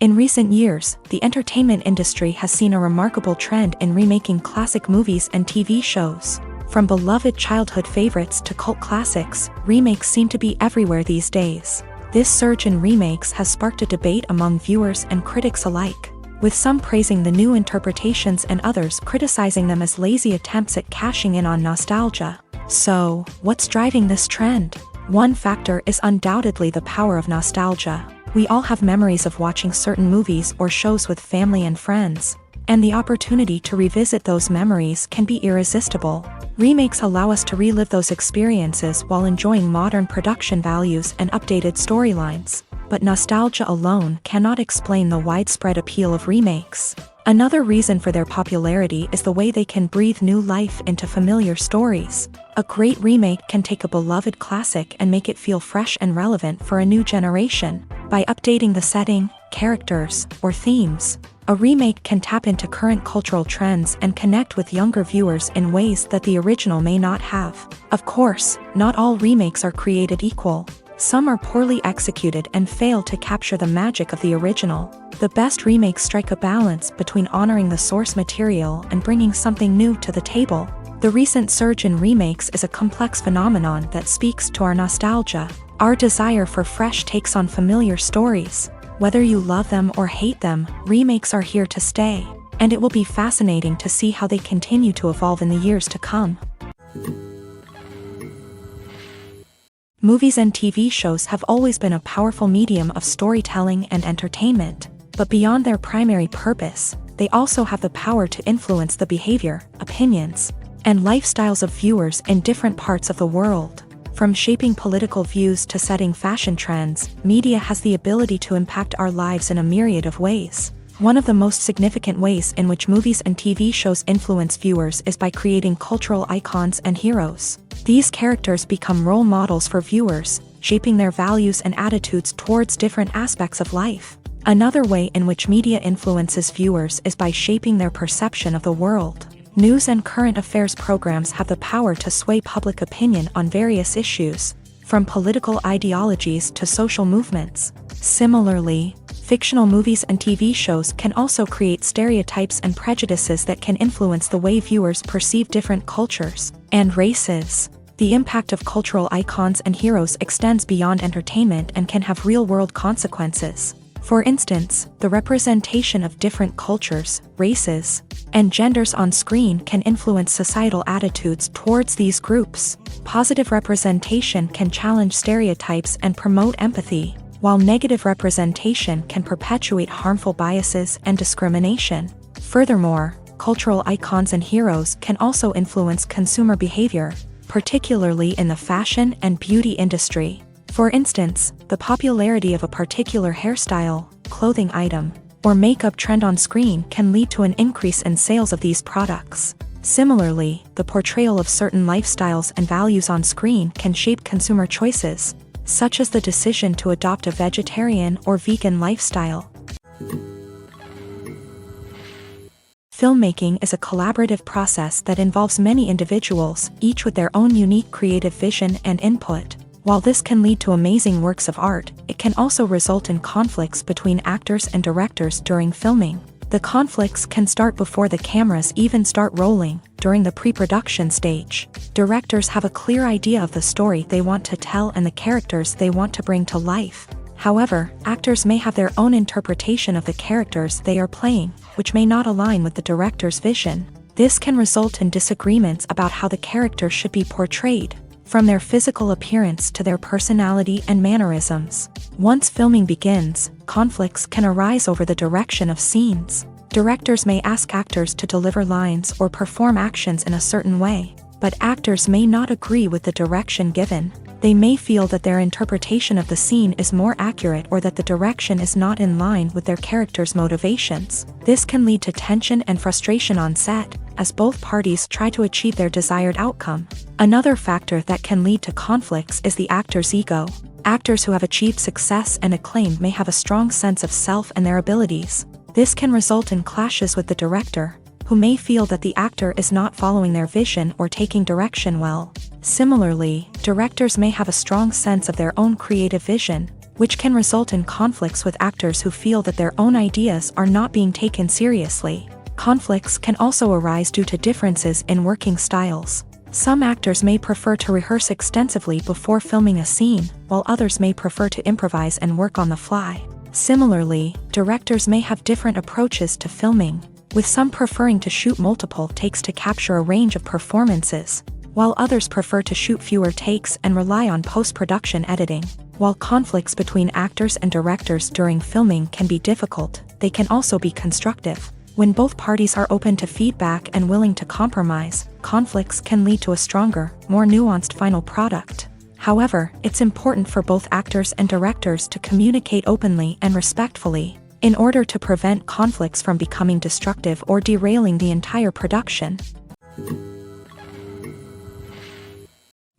Speaker 1: In recent years, the entertainment industry has seen a remarkable trend in remaking classic movies and TV shows. From beloved childhood favorites to cult classics, remakes seem to be everywhere these days. This surge in remakes has sparked a debate among viewers and critics alike. with some praising the new interpretations and others criticizing them as lazy attempts at cashing in on nostalgia. So, what's driving this trend? One factor is undoubtedly the power of nostalgia. We all have memories of watching certain movies or shows with family and friends, and the opportunity to revisit those memories can be irresistible. Remakes allow us to relive those experiences while enjoying modern production values and updated storylines. But nostalgia alone cannot explain the widespread appeal of remakes. Another reason for their popularity is the way they can breathe new life into familiar stories. A great remake can take a beloved classic and make it feel fresh and relevant for a new generation. By updating the setting, characters, or themes, a remake can tap into current cultural trends and connect with younger viewers in ways that the original may not have. Of course, not all remakes are created equal. Some are poorly executed and fail to capture the magic of the original. The best remakes strike a balance between honoring the source material and bringing something new to the table. The recent surge in remakes is a complex phenomenon that speaks to our nostalgia, our desire for fresh takes on familiar stories. Whether you love them or hate them, remakes are here to stay, and it will be fascinating to see how they continue to evolve in the years to come. Movies and TV shows have always been a powerful medium of storytelling and entertainment, but beyond their primary purpose, they also have the power to influence the behavior, opinions, and lifestyles of viewers in different parts of the world. From shaping political views to setting fashion trends, media has the ability to impact our lives in a myriad of ways. One of the most significant ways in which movies and TV shows influence viewers is by creating cultural icons and heroes. These characters become role models for viewers, shaping their values and attitudes towards different aspects of life. Another way in which media influences viewers is by shaping their perception of the world. News and current affairs programs have the power to sway public opinion on various issues, from political ideologies to social movements. Similarly, fictional movies and TV shows can also create stereotypes and prejudices that can influence the way viewers perceive different cultures and races. The impact of cultural icons and heroes extends beyond entertainment and can have real-world consequences. For instance, the representation of different cultures, races, and genders on screen can influence societal attitudes towards these groups. Positive representation can challenge stereotypes and promote empathy, while negative representation can perpetuate harmful biases and discrimination. Furthermore, cultural icons and heroes can also influence consumer behavior, particularly in the fashion and beauty industry. For instance, the popularity of a particular hairstyle, clothing item, or makeup trend on screen can lead to an increase in sales of these products. Similarly, the portrayal of certain lifestyles and values on screen can shape consumer choices, such as the decision to adopt a vegetarian or vegan lifestyle. Filmmaking is a collaborative process that involves many individuals, each with their own unique creative vision and input. While this can lead to amazing works of art, it can also result in conflicts between actors and directors during filming. The conflicts can start before the cameras even start rolling, during the pre-production stage. Directors have a clear idea of the story they want to tell and the characters they want to bring to life. However, actors may have their own interpretation of the characters they are playing, which may not align with the director's vision. This can result in disagreements about how the character should be portrayed, from their physical appearance to their personality and mannerisms. Once filming begins, conflicts can arise over the direction of scenes. Directors may ask actors to deliver lines or perform actions in a certain way, but actors may not agree with the direction given. They may feel that their interpretation of the scene is more accurate or that the direction is not in line with their character's motivations. This can lead to tension and frustration on set, as both parties try to achieve their desired outcome. Another factor that can lead to conflicts is the actor's ego. Actors who have achieved success and acclaim may have a strong sense of self and their abilities. This can result in clashes with the director, who may feel that the actor is not following their vision or taking direction well. Similarly, directors may have a strong sense of their own creative vision, which can result in conflicts with actors who feel that their own ideas are not being taken seriously. Conflicts can also arise due to differences in working styles. Some actors may prefer to rehearse extensively before filming a scene, while others may prefer to improvise and work on the fly. Similarly, directors may have different approaches to filming, with some preferring to shoot multiple takes to capture a range of performances, while others prefer to shoot fewer takes and rely on post-production editing. While conflicts between actors and directors during filming can be difficult, they can also be constructive. When both parties are open to feedback and willing to compromise, conflicts can lead to a stronger, more nuanced final product. However, it's important for both actors and directors to communicate openly and respectfully, in order to prevent conflicts from becoming destructive or derailing the entire production.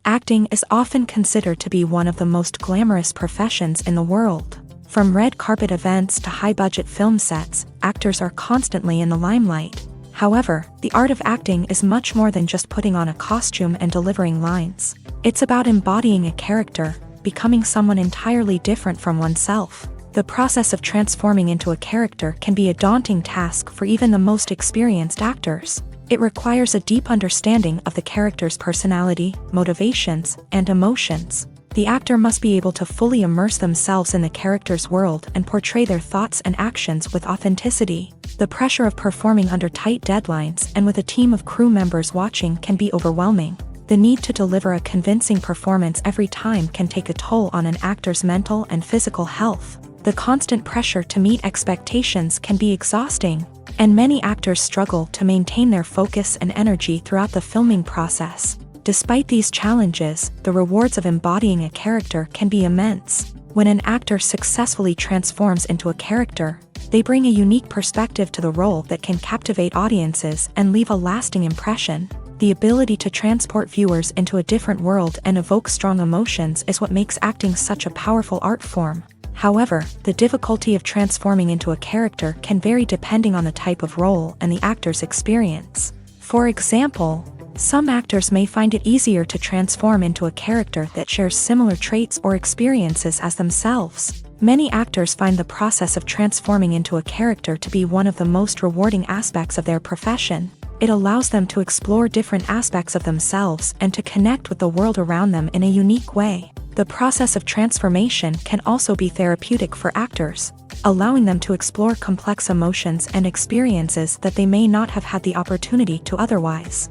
Speaker 1: Acting is often considered to be one of the most glamorous professions in the world. From red carpet events to high-budget film sets, actors are constantly in the limelight. However, the art of acting is much more than just putting on a costume and delivering lines. It's about embodying a character, becoming someone entirely different from oneself. The process of transforming into a character can be a daunting task for even the most experienced actors. It requires a deep understanding of the character's personality, motivations, and emotions. The actor must be able to fully immerse themselves in the character's world and portray their thoughts and actions with authenticity. The pressure of performing under tight deadlines and with a team of crew members watching can be overwhelming. The need to deliver a convincing performance every time can take a toll on an actor's mental and physical health. The constant pressure to meet expectations can be exhausting, and many actors struggle to maintain their focus and energy throughout the filming process. Despite these challenges, the rewards of embodying a character can be immense. When an actor successfully transforms into a character, they bring a unique perspective to the role that can captivate audiences and leave a lasting impression. The ability to transport viewers into a different world and evoke strong emotions is what makes acting such a powerful art form. However, the difficulty of transforming into a character can vary depending on the type of role and the actor's experience. For example, some actors may find it easier to transform into a character that shares similar traits or experiences as themselves. Many actors find the process of transforming into a character to be one of the most rewarding aspects of their profession. It allows them to explore different aspects of themselves and to connect with the world around them in a unique way. The process of transformation can also be therapeutic for actors, allowing them to explore complex emotions and experiences that they may not have had the opportunity to otherwise.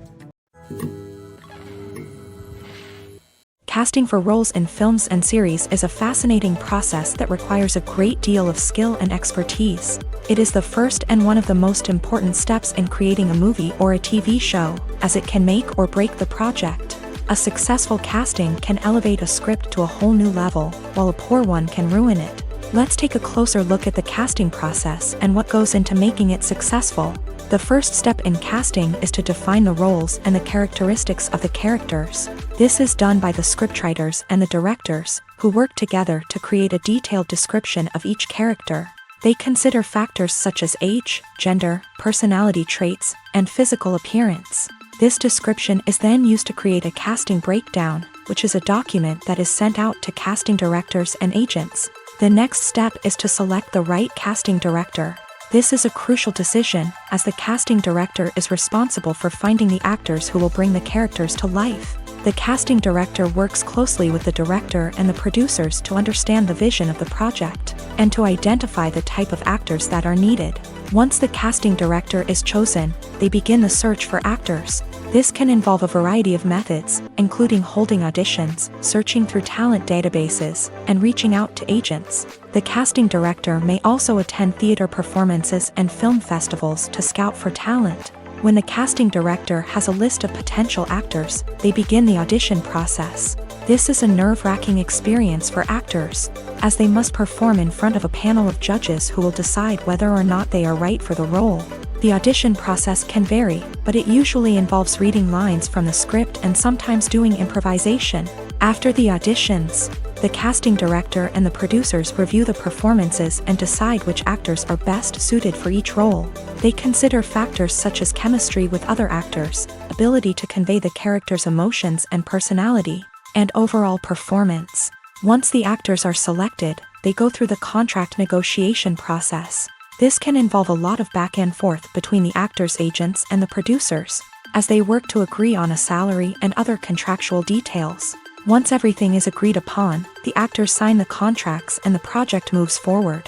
Speaker 1: Casting for roles in films and series is a fascinating process that requires a great deal of skill and expertise. It is the first and one of the most important steps in creating a movie or a TV show, as it can make or break the project. A successful casting can elevate a script to a whole new level, while a poor one can ruin it. Let's take a closer look at the casting process and what goes into making it successful. The first step in casting is to define the roles and the characteristics of the characters. This is done by the scriptwriters and the directors, who work together to create a detailed description of each character. They consider factors such as age, gender, personality traits, and physical appearance. This description is then used to create a casting breakdown, which is a document that is sent out to casting directors and agents. The next step is to select the right casting director. This is a crucial decision, as the casting director is responsible for finding the actors who will bring the characters to life. The casting director works closely with the director and the producers to understand the vision of the project, and to identify the type of actors that are needed. Once the casting director is chosen, they begin the search for actors. This can involve a variety of methods, including holding auditions, searching through talent databases, and reaching out to agents. The casting director may also attend theater performances and film festivals to scout for talent. When the casting director has a list of potential actors, they begin the audition process. This is a nerve-wracking experience for actors, as they must perform in front of a panel of judges who will decide whether or not they are right for the role. The audition process can vary, but it usually involves reading lines from the script and sometimes doing improvisation. After the auditions, the casting director and the producers review the performances and decide which actors are best suited for each role. They consider factors such as chemistry with other actors, ability to convey the character's emotions and personality, and overall performance. Once the actors are selected, they go through the contract negotiation process. This can involve a lot of back and forth between the actors' agents and the producers, as they work to agree on a salary and other contractual details. Once everything is agreed upon, the actors sign the contracts and the project moves forward.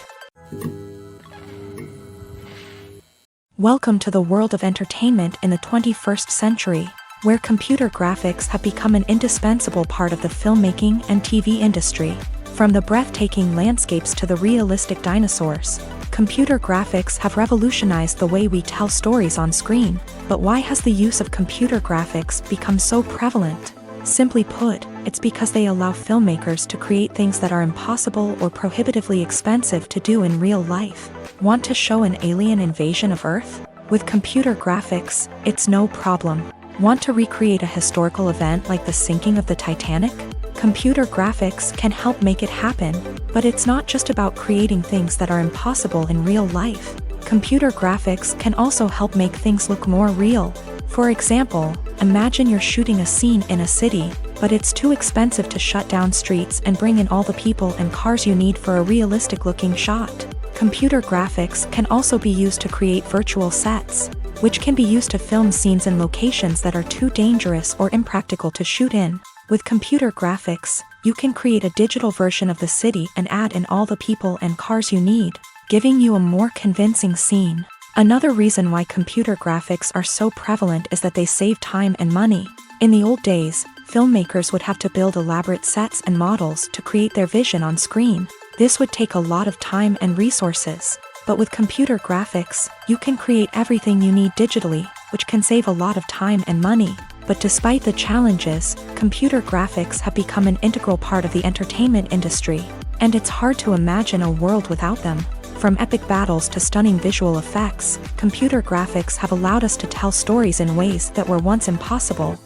Speaker 1: Welcome to the world of entertainment in the 21st century, where computer graphics have become an indispensable part of the filmmaking and TV industry. From the breathtaking landscapes to the realistic dinosaurs, computer graphics have revolutionized the way we tell stories on screen. But why has the use of computer graphics become so prevalent? Simply put, it's because they allow filmmakers to create things that are impossible or prohibitively expensive to do in real life. Want to show an alien invasion of Earth? With computer graphics, it's no problem. Want to recreate a historical event like the sinking of the Titanic? Computer graphics can help make it happen, but it's not just about creating things that are impossible in real life. Computer graphics can also help make things look more real. For example, imagine you're shooting a scene in a city, but it's too expensive to shut down streets and bring in all the people and cars you need for a realistic-looking shot. Computer graphics can also be used to create virtual sets, which can be used to film scenes in locations that are too dangerous or impractical to shoot in. With computer graphics, you can create a digital version of the city and add in all the people and cars you need, giving you a more convincing scene. Another reason why computer graphics are so prevalent is that they save time and money. In the old days, filmmakers would have to build elaborate sets and models to create their vision on screen. This would take a lot of time and resources. But with computer graphics, you can create everything you need digitally, which can save a lot of time and money. But despite the challenges, computer graphics have become an integral part of the entertainment industry, and it's hard to imagine a world without them. From epic battles to stunning visual effects, computer graphics have allowed us to tell stories in ways that were once impossible.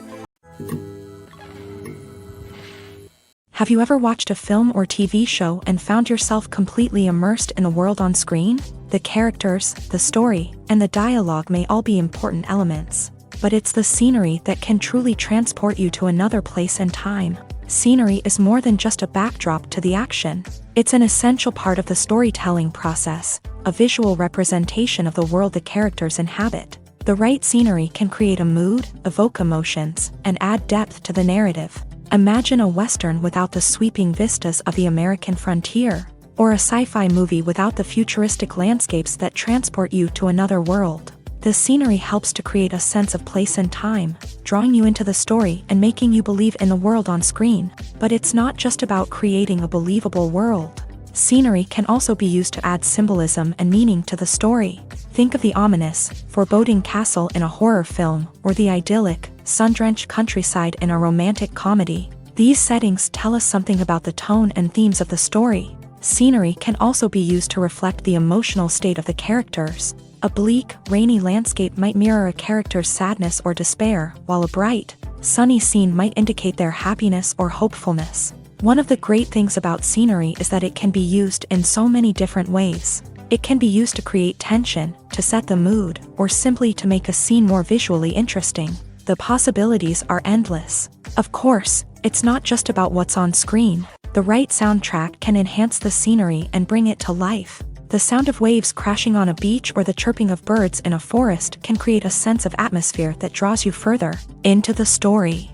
Speaker 1: Have you ever watched a film or TV show and found yourself completely immersed in the world on screen? The characters, the story, and the dialogue may all be important elements, but it's the scenery that can truly transport you to another place and time. Scenery is more than just a backdrop to the action. It's an essential part of the storytelling process, a visual representation of the world the characters inhabit. The right scenery can create a mood, evoke emotions, and add depth to the narrative. Imagine a Western without the sweeping vistas of the American frontier, or a sci-fi movie without the futuristic landscapes that transport you to another world. The scenery helps to create a sense of place and time, drawing you into the story and making you believe in the world on screen. But it's not just about creating a believable world. Scenery can also be used to add symbolism and meaning to the story. Think of the ominous, foreboding castle in a horror film, or the idyllic, sun-drenched countryside in a romantic comedy. These settings tell us something about the tone and themes of the story. Scenery can also be used to reflect the emotional state of the characters. A bleak, rainy landscape might mirror a character's sadness or despair, while a bright, sunny scene might indicate their happiness or hopefulness. One of the great things about scenery is that it can be used in so many different ways. It can be used to create tension, to set the mood, or simply to make a scene more visually interesting. The possibilities are endless. Of course, it's not just about what's on screen. The right soundtrack can enhance the scenery and bring it to life. The sound of waves crashing on a beach or the chirping of birds in a forest can create a sense of atmosphere that draws you further into the story.